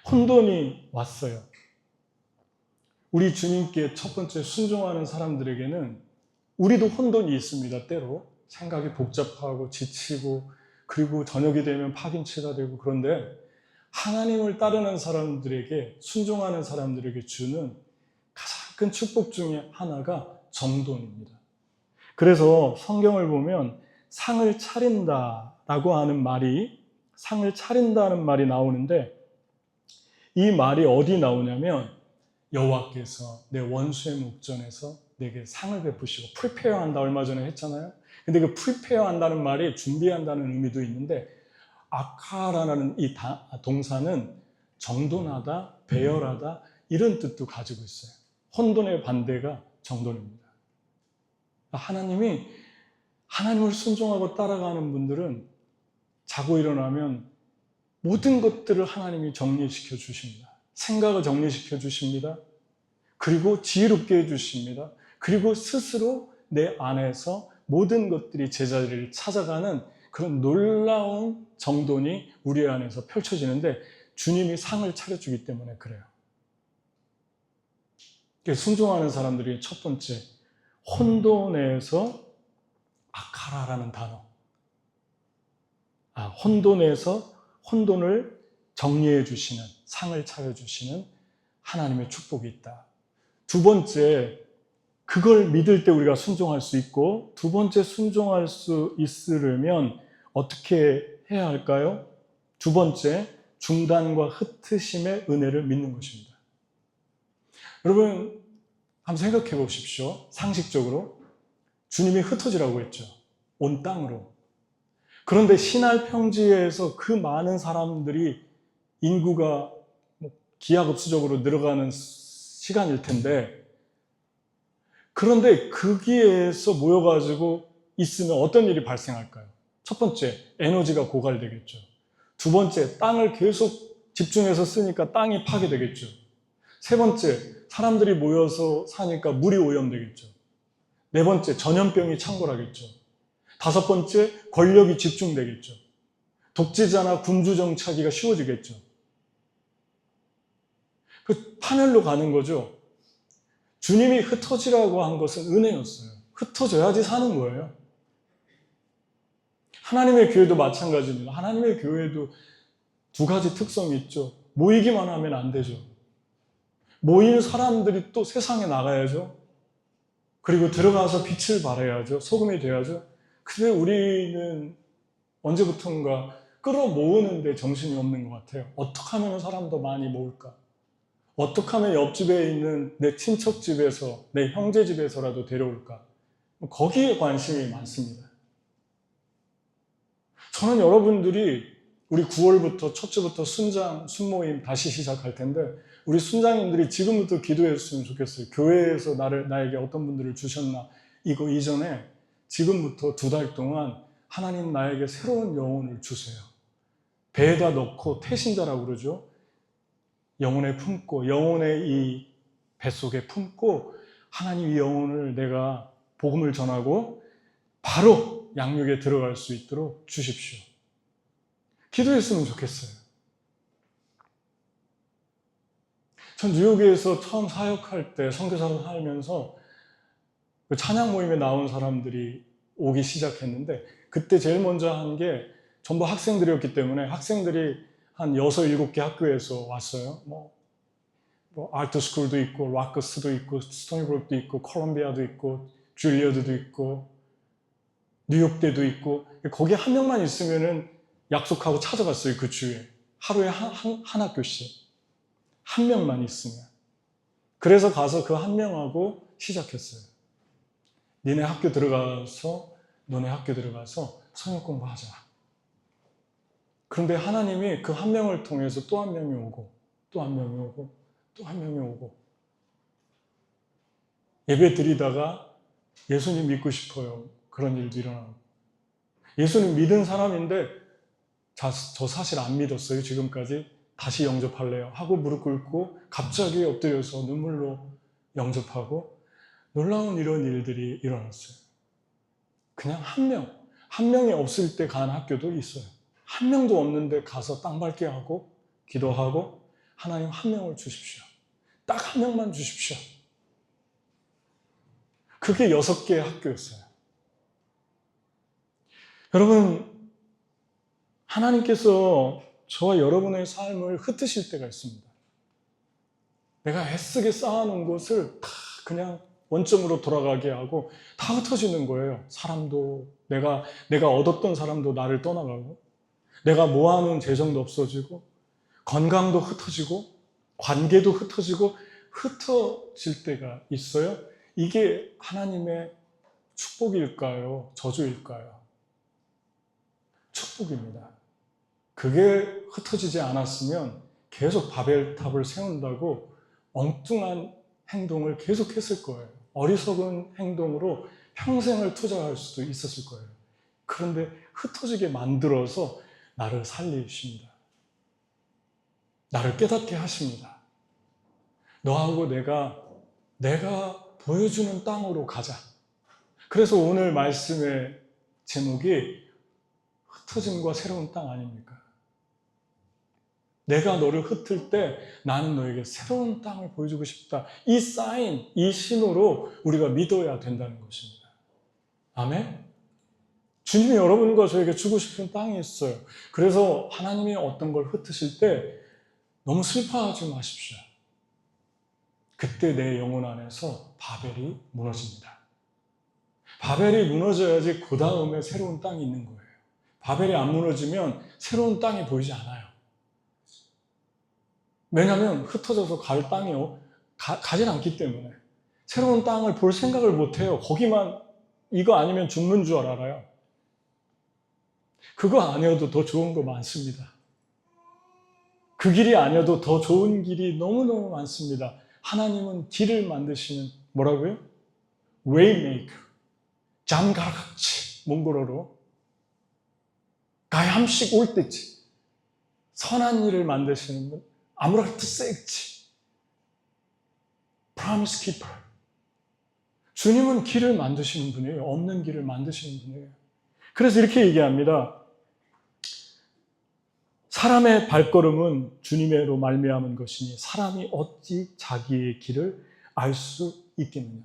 혼돈이 왔어요. 우리 주님께 첫 번째 순종하는 사람들에게는 우리도 혼돈이 있습니다. 때로 생각이 복잡하고 지치고 그리고 저녁이 되면 파김치가 되고, 그런데 하나님을 따르는 사람들에게, 순종하는 사람들에게 주는 가장 큰 축복 중에 하나가 정돈입니다. 그래서 성경을 보면 상을 차린다라고 하는 말이, 상을 차린다는 말이 나오는데, 이 말이 어디 나오냐면 여호와께서 내 원수의 목전에서 내게 상을 베푸시고, 프리페어 한다 얼마 전에 했잖아요. 근데 그 프리페어 한다는 말이 준비한다는 의미도 있는데, 아카라는 이 동사는 정돈하다, 배열하다 이런 뜻도 가지고 있어요. 혼돈의 반대가 정돈입니다. 하나님이, 하나님을 순종하고 따라가는 분들은 자고 일어나면 모든 것들을 하나님이 정리시켜 주십니다. 생각을 정리시켜 주십니다. 그리고 지혜롭게 해 주십니다. 그리고 스스로 내 안에서 모든 것들이 제자리를 찾아가는 그런 놀라운 정돈이 우리 안에서 펼쳐지는데, 주님이 상을 차려주기 때문에 그래요. 순종하는 사람들이 첫 번째, 혼돈에서 아카라라는 단어, 혼돈에서 혼돈을 정리해 주시는, 상을 차려주시는 하나님의 축복이 있다. 두 번째, 그걸 믿을 때 우리가 순종할 수 있고, 두 번째 순종할 수 있으려면 어떻게 해야 할까요? 두 번째, 중단과 흩으심의 은혜를 믿는 것입니다. 여러분, 한번 생각해 보십시오. 상식적으로. 주님이 흩어지라고 했죠. 온 땅으로. 그런데 신할 평지에서 그 많은 사람들이 인구가 기하급수적으로 늘어가는 시간일 텐데, 그런데 거기에서 모여가지고 있으면 어떤 일이 발생할까요? 첫 번째, 에너지가 고갈되겠죠. 두 번째, 땅을 계속 집중해서 쓰니까 땅이 파괴되겠죠. 세 번째, 사람들이 모여서 사니까 물이 오염되겠죠. 네 번째, 전염병이 창궐하겠죠. 다섯 번째, 권력이 집중되겠죠. 독재자나 군주 정착이가 쉬워지겠죠. 그 파멸로 가는 거죠. 주님이 흩어지라고 한 것은 은혜였어요. 흩어져야지 사는 거예요. 하나님의 교회도 마찬가지입니다. 하나님의 교회도 두 가지 특성이 있죠. 모이기만 하면 안 되죠. 모인 사람들이 또 세상에 나가야죠. 그리고 들어가서 빛을 발해야죠. 소금이 돼야죠. 근데 우리는 언제부턴가 끌어모으는데 정신이 없는 것 같아요. 어떻게 하면 사람 더 많이 모을까? 어떻게 하면 옆집에 있는 내 친척 집에서, 내 형제 집에서라도 데려올까? 거기에 관심이 많습니다. 저는 여러분들이 우리 9월부터 첫 주부터 순모임 다시 시작할 텐데, 우리 순장님들이 지금부터 기도했으면 좋겠어요. 교회에서 나에게 어떤 분들을 주셨나? 이거 이전에 지금부터 2달 동안 하나님 나에게 새로운 영혼을 주세요. 배에다 넣고 태신자라고 그러죠. 영혼에 품고, 영혼의 이 뱃속에 품고, 하나님 이 영혼을 내가 복음을 전하고 바로 양육에 들어갈 수 있도록 주십시오. 기도했으면 좋겠어요. 전 뉴욕에서 처음 사역할 때 선교사로 살면서 그 찬양 모임에 나온 사람들이 오기 시작했는데, 그때 제일 먼저 한 게 전부 학생들이었기 때문에 학생들이 한 6, 7개 학교에서 왔어요. 뭐 아트스쿨도 있고, 라커스도 있고, 스토니브룩도 있고, 콜롬비아도 있고, 줄리어드도 있고, 뉴욕대도 있고, 거기 한 명만 있으면은 약속하고 찾아갔어요. 그 주에. 하루에 한 학교씩. 한 명만 있으면. 그래서 가서 그 한 명하고 시작했어요. 너네 학교 들어가서 성역 공부하자. 그런데 하나님이 그 한 명을 통해서 또 한 명이 오고, 또 한 명이 오고, 또 한 명이 오고. 예배 드리다가 예수님 믿고 싶어요. 그런 일도 일어나고. 예수님 믿은 사람인데, 저 사실 안 믿었어요. 지금까지. 다시 영접할래요. 하고 무릎 꿇고 갑자기 엎드려서 눈물로 영접하고, 놀라운 이런 일들이 일어났어요. 그냥 한 명이 없을 때 간 학교도 있어요. 한 명도 없는데 가서 땅 밟게 하고 기도하고, 하나님 한 명을 주십시오. 딱 한 명만 주십시오. 그게 6개의 학교였어요. 여러분, 하나님께서 저와 여러분의 삶을 흩으실 때가 있습니다. 내가 애쓰게 쌓아놓은 것을 다 그냥 원점으로 돌아가게 하고 다 흩어지는 거예요. 사람도, 내가 얻었던 사람도 나를 떠나가고, 내가 모아놓은 재정도 없어지고, 건강도 흩어지고, 관계도 흩어지고, 흩어질 때가 있어요. 이게 하나님의 축복일까요? 저주일까요? 축복입니다. 그게 흩어지지 않았으면 계속 바벨탑을 세운다고 엉뚱한 행동을 계속했을 거예요. 어리석은 행동으로 평생을 투자할 수도 있었을 거예요. 그런데 흩어지게 만들어서 나를 살리십니다. 나를 깨닫게 하십니다. 너하고 내가 보여주는 땅으로 가자. 그래서 오늘 말씀의 제목이 흩어짐과 새로운 땅 아닙니까? 내가 너를 흩을 때 나는 너에게 새로운 땅을 보여주고 싶다. 이 사인, 이 신호로 우리가 믿어야 된다는 것입니다. 아멘? 주님이 여러분과 저에게 주고 싶은 땅이 있어요. 그래서 하나님이 어떤 걸 흩으실 때 너무 슬퍼하지 마십시오. 그때 내 영혼 안에서 바벨이 무너집니다. 바벨이 무너져야지 그 다음에 새로운 땅이 있는 거예요. 바벨이 안 무너지면 새로운 땅이 보이지 않아요. 왜냐하면 흩어져서 갈 땅이 가진 않기 때문에 새로운 땅을 볼 생각을 못해요. 거기만 이거 아니면 죽는 줄 알아요. 그거 아니어도 더 좋은 거 많습니다. 그 길이 아니어도 더 좋은 길이 너무너무 많습니다. 하나님은 길을 만드시는 뭐라고요? Waymaker. 잠가락치 몽골어로 가야함씩 올 때지 선한 일을 만드시는 분 아무랄트 세이치 Promise Keeper. 주님은 길을 만드시는 분이에요. 없는 길을 만드시는 분이에요. 그래서 이렇게 얘기합니다. 사람의 발걸음은 주님으로 말미암은 것이니 사람이 어찌 자기의 길을 알 수 있겠느냐.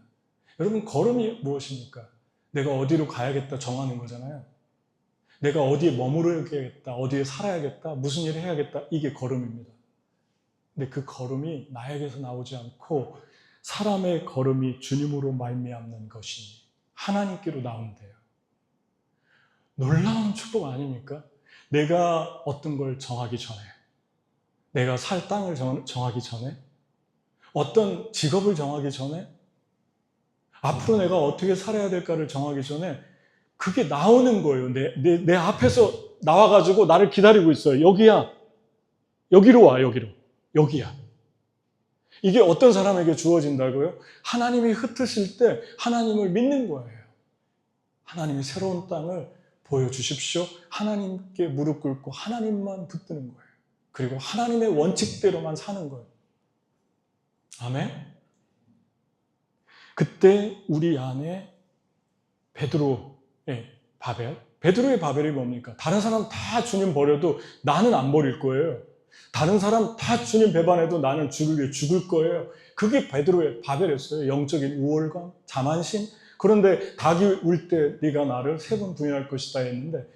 여러분, 걸음이 무엇입니까? 내가 어디로 가야겠다 정하는 거잖아요. 내가 어디에 머무르겠다, 어디에 살아야겠다, 무슨 일을 해야겠다, 이게 걸음입니다. 근데 그 걸음이 나에게서 나오지 않고 사람의 걸음이 주님으로 말미암는 것이니 하나님께로 나온대요. 놀라운 축복 아닙니까? 내가 어떤 걸 정하기 전에, 내가 살 땅을 정하기 전에, 어떤 직업을 정하기 전에, 앞으로 내가 어떻게 살아야 될까를 정하기 전에 그게 나오는 거예요. 내 앞에서 나와가지고 나를 기다리고 있어요. 여기야. 여기로 와, 여기로. 여기야. 이게 어떤 사람에게 주어진다고요? 하나님이 흩으실 때 하나님을 믿는 거예요. 하나님이 새로운 땅을 보여주십시오. 하나님께 무릎 꿇고 하나님만 붙드는 거예요. 그리고 하나님의 원칙대로만 사는 거예요. 아멘? 그때 우리 안에 베드로의 바벨. 베드로의 바벨이 뭡니까? 다른 사람 다 주님 버려도 나는 안 버릴 거예요. 다른 사람 다 주님 배반해도 나는 죽을 거예요. 그게 베드로의 바벨이었어요. 영적인 우월감, 자만심. 그런데 닭이 울 때 네가 나를 3번 부인할 것이다 했는데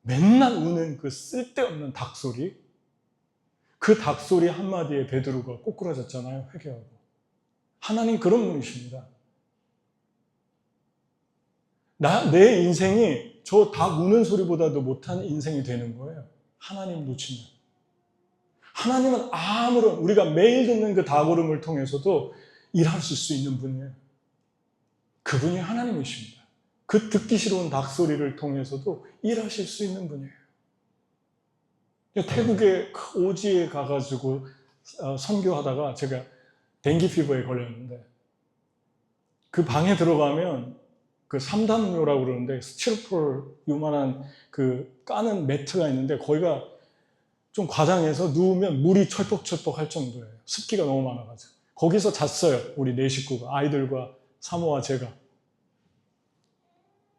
맨날 우는 그 쓸데없는 닭소리. 그 닭소리 한마디에 베드로가 꼬꾸라졌잖아요. 회개하고. 하나님 그런 분이십니다. 내 인생이 저 닭 우는 소리보다도 못한 인생이 되는 거예요. 하나님 놓치면. 하나님은 아무런 우리가 매일 듣는 그 닭 울음을 통해서도 일하실 수 있는 분이에요. 그분이 하나님이십니다. 그 듣기 싫은 닭소리를 통해서도 일하실 수 있는 분이에요. 태국의 오지에 가가지고 선교하다가 제가 댕기 피부에 걸렸는데 그 방에 들어가면 그 삼담요라고 그러는데 스티로폴 요만한 그 까는 매트가 있는데 거기가 좀 과장해서 누우면 물이 철퍽철퍽 할 정도예요. 습기가 너무 많아가지고. 거기서 잤어요. 우리 4식구가. 아이들과 사모와 제가.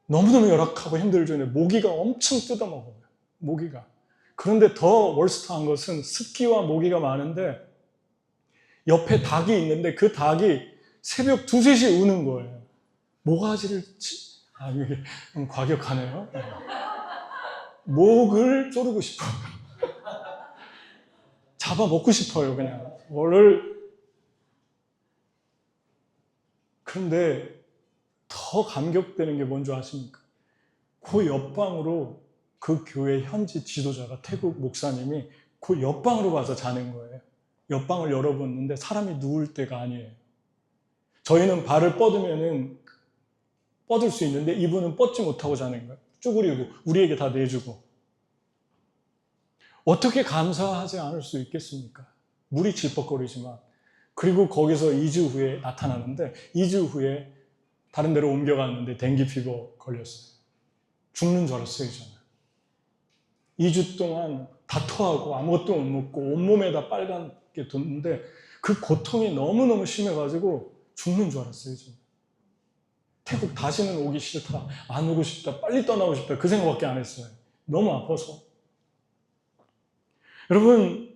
너무너무 열악하고 힘들죠. 모기가 엄청 뜯어먹어요. 모기가. 그런데 더 월스트한 것은 습기와 모기가 많은데 옆에 닭이 있는데 그 닭이 새벽 2, 3시에 우는 거예요. 모가지를 이게 과격하네요. 목을 조르고 싶어요. 잡아먹고 싶어요, 그냥. 그런데 더 감격되는 게 뭔지 아십니까? 그 옆방으로 그 교회 현지 지도자가 태국 목사님이 그 옆방으로 가서 자는 거예요. 옆방을 열어봤는데 사람이 누울 때가 아니에요. 저희는 발을 뻗을 수 있는데 이분은 뻗지 못하고 자는 거예요. 쭈그리고 우리에게 다 내주고. 어떻게 감사하지 않을 수 있겠습니까? 물이 질퍽거리지만. 그리고 거기서 2주 후에 나타나는데 2주 후에 다른 데로 옮겨갔는데 댕기 피부 걸렸어요. 죽는 줄 알았어요, 저는. 2주 동안 다 토하고 아무것도 못 먹고 온몸에다 빨갛게 뒀는데 그 고통이 너무너무 심해가지고 죽는 줄 알았어요, 저는. 태국 다시는 오기 싫다, 안 오고 싶다, 빨리 떠나고 싶다 그 생각밖에 안 했어요. 너무 아파서. 여러분,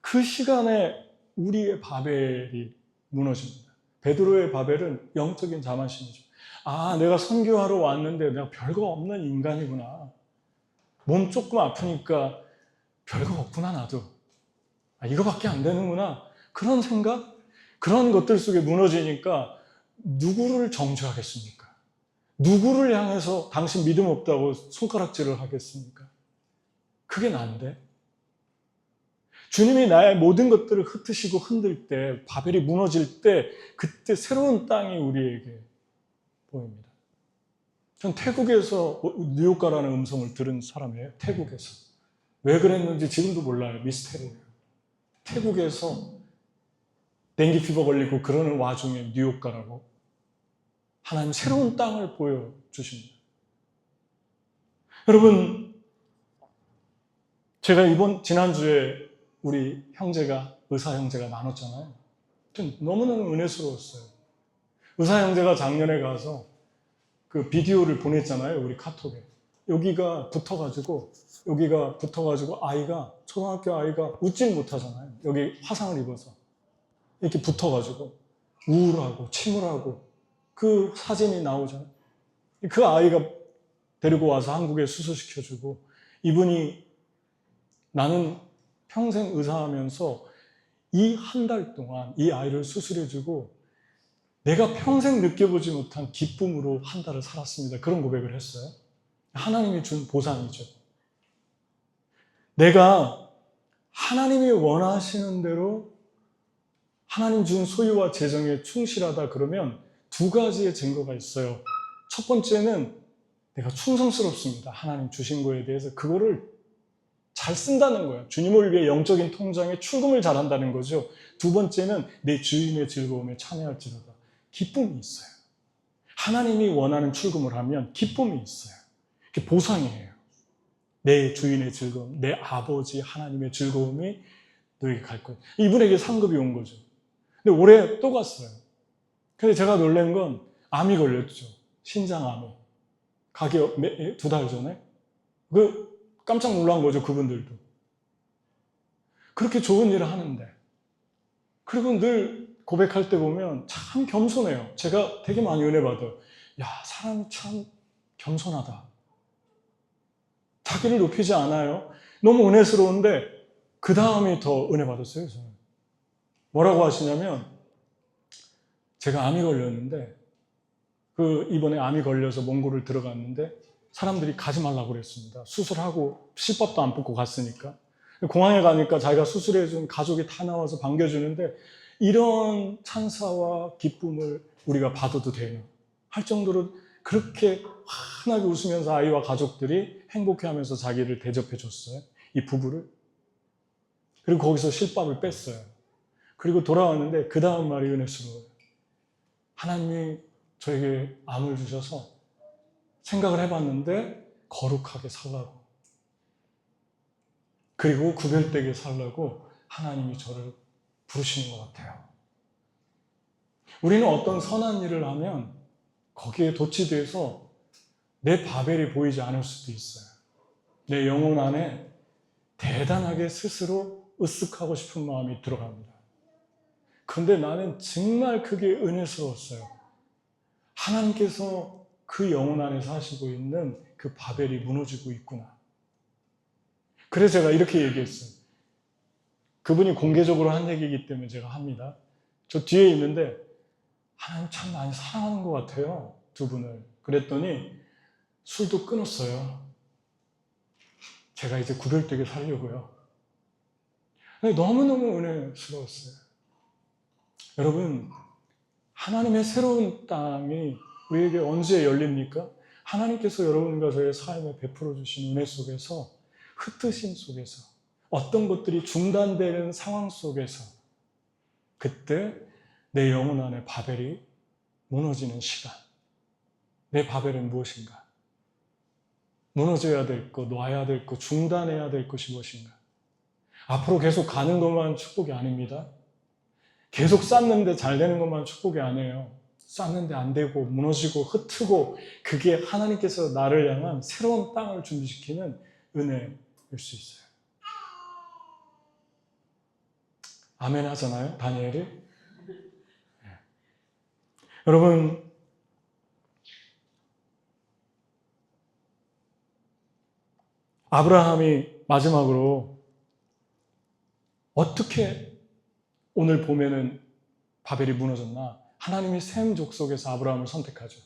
그 시간에 우리의 바벨이 무너집니다. 베드로의 바벨은 영적인 자만심이죠. 내가 선교하러 왔는데 내가 별거 없는 인간이구나. 몸 조금 아프니까 별거 없구나, 나도. 이거밖에 안 되는구나. 그런 생각? 그런 것들 속에 무너지니까 누구를 정죄하겠습니까? 누구를 향해서 당신 믿음 없다고 손가락질을 하겠습니까? 그게 난데. 주님이 나의 모든 것들을 흩으시고 흔들 때, 바벨이 무너질 때, 그때 새로운 땅이 우리에게 보입니다. 전 태국에서 뉴욕가라는 음성을 들은 사람이에요. 태국에서. 왜 그랬는지 지금도 몰라요. 미스테리예요. 태국에서 댕기 피버 걸리고 그러는 와중에 뉴욕가라고 하나님 새로운 땅을 보여주십니다. 여러분, 제가 지난주에 우리 형제가, 의사 형제가 나눴잖아요. 너무너무 은혜스러웠어요. 의사 형제가 작년에 가서 그 비디오를 보냈잖아요. 우리 카톡에. 여기가 붙어가지고 아이가, 초등학교 아이가 웃질 못하잖아요. 여기 화상을 입어서. 이렇게 붙어가지고 우울하고 침울하고 그 사진이 나오잖아요. 그 아이가 데리고 와서 한국에 수술시켜주고, 이분이 나는 평생 의사하면서 이 한 달 동안 이 아이를 수술해주고 내가 평생 느껴보지 못한 기쁨으로 한 달을 살았습니다. 그런 고백을 했어요. 하나님이 준 보상이죠. 내가 하나님이 원하시는 대로 하나님 준 소유와 재정에 충실하다 그러면 두 가지의 증거가 있어요. 첫 번째는 내가 충성스럽습니다. 하나님 주신 거에 대해서 그거를 잘 쓴다는 거예요. 주님을 위해 영적인 통장에 출금을 잘한다는 거죠. 두 번째는 내 주인의 즐거움에 참여할지로다. 기쁨이 있어요. 하나님이 원하는 출금을 하면 기쁨이 있어요. 그게 보상이에요. 내 주인의 즐거움, 내 아버지 하나님의 즐거움이 너에게 갈 거예요. 이분에게 상급이 온 거죠. 근데 올해 또 갔어요. 근데 제가 놀란 건 암이 걸렸죠. 신장암이. 가기 2달 전에. 깜짝 놀란 거죠, 그분들도. 그렇게 좋은 일을 하는데. 그리고 늘 고백할 때 보면 참 겸손해요. 제가 되게 많이 은혜 받아요. 야, 사람이 참 겸손하다. 자기를 높이지 않아요. 너무 은혜스러운데 그 다음이 더 은혜 받았어요, 저는. 뭐라고 하시냐면, 제가 암이 걸렸는데 이번에 암이 걸려서 몽골을 들어갔는데 사람들이 가지 말라고 그랬습니다. 수술하고 실밥도 안 뽑고 갔으니까. 공항에 가니까 자기가 수술해준 가족이 다 나와서 반겨주는데 이런 찬사와 기쁨을 우리가 받아도 돼요. 할 정도로 그렇게 환하게 웃으면서 아이와 가족들이 행복해하면서 자기를 대접해 줬어요. 이 부부를. 그리고 거기서 실밥을 뺐어요. 그리고 돌아왔는데 그 다음 말이 은혜스러워요. 하나님이 저에게 암을 주셔서 생각을 해봤는데 거룩하게 살라고, 그리고 구별되게 살라고 하나님이 저를 부르시는 것 같아요. 우리는 어떤 선한 일을 하면 거기에 도취돼서 내 바벨이 보이지 않을 수도 있어요. 내 영혼 안에 대단하게 스스로 으쓱하고 싶은 마음이 들어갑니다. 그런데 나는 정말 그게 은혜스러웠어요. 하나님께서 그 영혼 안에서 하시고 있는 그 바벨이 무너지고 있구나. 그래서 제가 이렇게 얘기했어요. 그분이 공개적으로 한 얘기이기 때문에 제가 합니다. 저 뒤에 있는데 하나님 참 많이 사랑하는 것 같아요, 두 분을. 그랬더니 술도 끊었어요. 제가 이제 구별되게 살려고요. 너무너무 은혜스러웠어요. 여러분, 하나님의 새로운 땅이 우리에게 언제 열립니까? 하나님께서 여러분과 저의 삶에 베풀어 주신 은혜 속에서, 흩으심 속에서, 어떤 것들이 중단되는 상황 속에서, 그때 내 영혼 안에 바벨이 무너지는 시간. 내 바벨은 무엇인가? 무너져야 될 것, 놔야 될 것, 중단해야 될 것이 무엇인가? 앞으로 계속 가는 것만 축복이 아닙니다. 계속 쌓는데 잘 되는 것만 축복이 아니에요. 쌓는데 안 되고 무너지고 흩트고, 그게 하나님께서 나를 향한 새로운 땅을 준비시키는 은혜일 수 있어요. 아멘 하잖아요, 다니엘이. 네. 여러분, 아브라함이 마지막으로 어떻게 오늘 보면은 바벨이 무너졌나? 하나님이 셈 족속에서 아브라함을 선택하죠.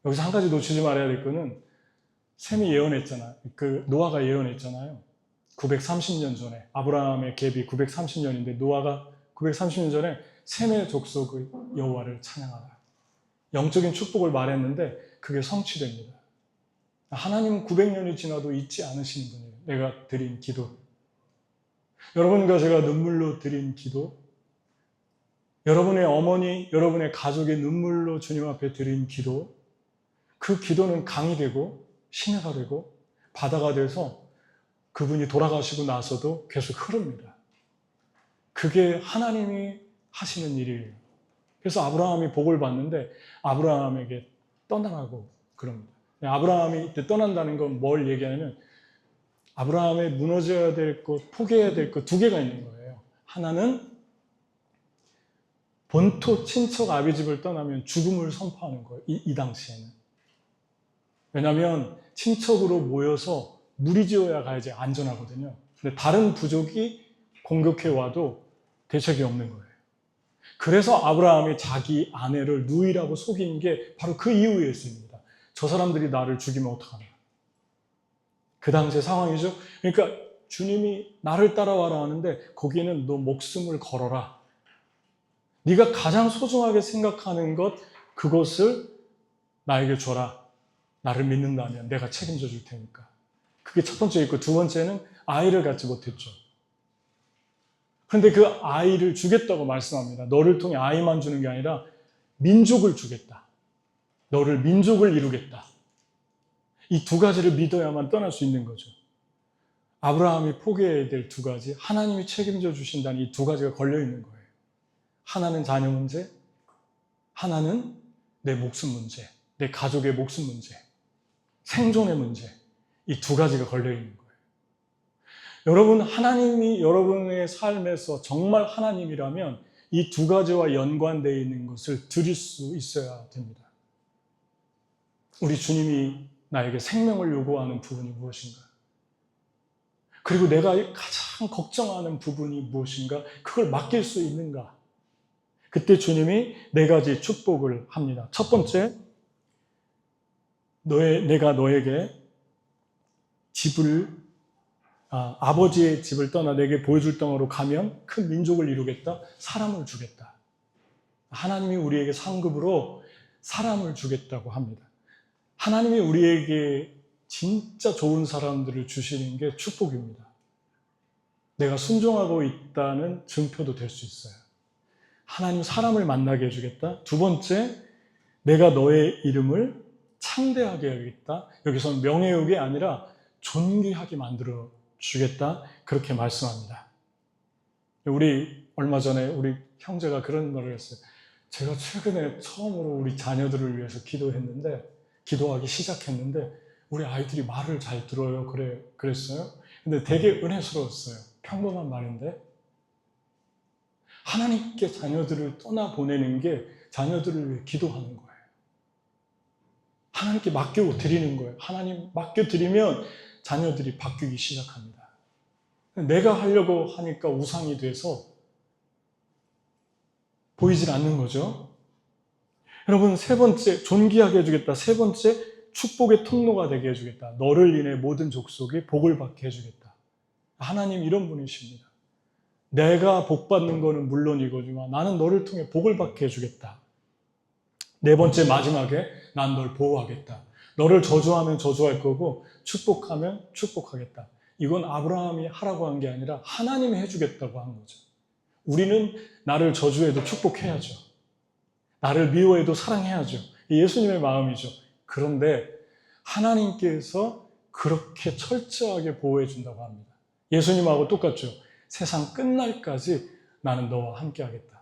여기서 한 가지 놓치지 말아야 될 거는 셈이 예언했잖아요. 노아가 예언했잖아요. 930년 전에 아브라함의 갭이 930년인데 노아가 930년 전에 셈의 족속의 여호와를 찬양하라. 영적인 축복을 말했는데 그게 성취됩니다. 하나님은 900년이 지나도 잊지 않으시는 분이에요. 내가 드린 기도. 여러분과 제가 눈물로 드린 기도, 여러분의 어머니, 여러분의 가족의 눈물로 주님 앞에 드린 기도, 그 기도는 강이 되고 시내가 되고 바다가 돼서 그분이 돌아가시고 나서도 계속 흐릅니다. 그게 하나님이 하시는 일이에요. 그래서 아브라함이 복을 받는데 아브라함에게 떠나라고 그럽니다. 아브라함이 이때 떠난다는 건 뭘 얘기하냐면 아브라함의 무너져야 될 것, 포기해야 될 것 두 개가 있는 거예요. 하나는 본토 친척 아비집을 떠나면 죽음을 선포하는 거예요. 이 당시에는. 왜냐하면 친척으로 모여서 무리지어야 가야지 안전하거든요. 근데 다른 부족이 공격해 와도 대책이 없는 거예요. 그래서 아브라함이 자기 아내를 누이라고 속인 게 바로 그 이유였습니다. 저 사람들이 나를 죽이면 어떡하나. 그 당시의 상황이죠. 그러니까 주님이 나를 따라와라 하는데 거기에는 너 목숨을 걸어라. 네가 가장 소중하게 생각하는 것, 그것을 나에게 줘라. 나를 믿는다면 내가 책임져 줄 테니까. 그게 첫 번째 있고 두 번째는 아이를 갖지 못했죠. 그런데 그 아이를 주겠다고 말씀합니다. 너를 통해 아이만 주는 게 아니라 민족을 주겠다. 너를 민족을 이루겠다. 이 두 가지를 믿어야만 떠날 수 있는 거죠. 아브라함이 포기해야 될 두 가지, 하나님이 책임져 주신다는 이 두 가지가 걸려 있는 거예요. 하나는 자녀 문제, 하나는 내 목숨 문제, 내 가족의 목숨 문제, 생존의 문제. 이 두 가지가 걸려 있는 거예요. 여러분, 하나님이 여러분의 삶에서 정말 하나님이라면 이 두 가지와 연관되어 있는 것을 드릴 수 있어야 됩니다. 우리 주님이 나에게 생명을 요구하는 부분이 무엇인가? 그리고 내가 가장 걱정하는 부분이 무엇인가? 그걸 맡길 수 있는가? 그때 주님이 네 가지 축복을 합니다. 첫 번째, 내가 너에게 아버지의 집을 떠나 내게 보여줄 땅으로 가면 큰 민족을 이루겠다, 사람을 주겠다. 하나님이 우리에게 상급으로 사람을 주겠다고 합니다. 하나님이 우리에게 진짜 좋은 사람들을 주시는 게 축복입니다. 내가 순종하고 있다는 증표도 될 수 있어요. 하나님 사람을 만나게 해주겠다. 두 번째, 내가 너의 이름을 창대하게 하겠다. 여기서는 명예욕이 아니라 존귀하게 만들어 주겠다. 그렇게 말씀합니다. 우리 얼마 전에 우리 형제가 그런 말을 했어요. 제가 최근에 처음으로 우리 자녀들을 위해서 기도하기 시작했는데 우리 아이들이 말을 잘 들어요. 그랬어요. 근데 되게 은혜스러웠어요. 평범한 말인데 하나님께 자녀들을 떠나보내는 게 자녀들을 위해 기도하는 거예요. 하나님께 맡겨드리는 거예요. 하나님 맡겨드리면 자녀들이 바뀌기 시작합니다. 내가 하려고 하니까 우상이 돼서 보이질 않는 거죠. 여러분, 세 번째, 존귀하게 해주겠다. 세 번째, 축복의 통로가 되게 해주겠다. 너를 인해 모든 족속이 복을 받게 해주겠다. 하나님 이런 분이십니다. 내가 복 받는 거는 물론이거지만 나는 너를 통해 복을 받게 해주겠다. 네 번째, 마지막에 난 널 보호하겠다. 너를 저주하면 저주할 거고 축복하면 축복하겠다. 이건 아브라함이 하라고 한 게 아니라 하나님이 해주겠다고 한 거죠. 우리는 나를 저주해도 축복해야죠. 나를 미워해도 사랑해야죠. 예수님의 마음이죠. 그런데 하나님께서 그렇게 철저하게 보호해 준다고 합니다. 예수님하고 똑같죠. 세상 끝날까지 나는 너와 함께 하겠다.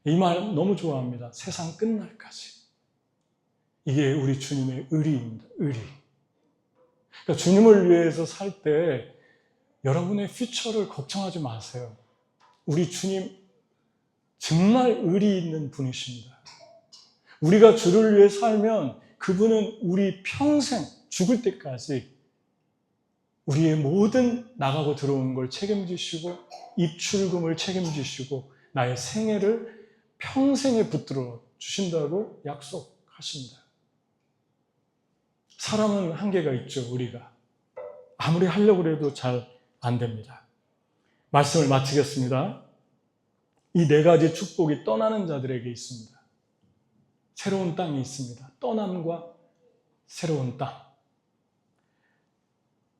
이 말 너무 좋아합니다. 세상 끝날까지. 이게 우리 주님의 의리입니다. 의리. 그러니까 주님을 위해서 살 때 여러분의 퓨처를 걱정하지 마세요. 우리 주님 정말 의리 있는 분이십니다. 우리가 주를 위해 살면 그분은 우리 평생 죽을 때까지 우리의 모든 나가고 들어오는 걸 책임지시고 입출금을 책임지시고 나의 생애를 평생에 붙들어 주신다고 약속하십니다. 사람은 한계가 있죠, 우리가. 아무리 하려고 해도 잘 안 됩니다. 말씀을 마치겠습니다. 이 네 가지 축복이 떠나는 자들에게 있습니다. 새로운 땅이 있습니다. 떠남과 새로운 땅.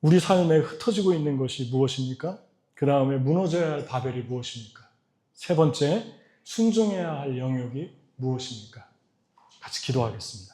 우리 삶에 흩어지고 있는 것이 무엇입니까? 그 다음에 무너져야 할 바벨이 무엇입니까? 세 번째, 순종해야 할 영역이 무엇입니까? 같이 기도하겠습니다.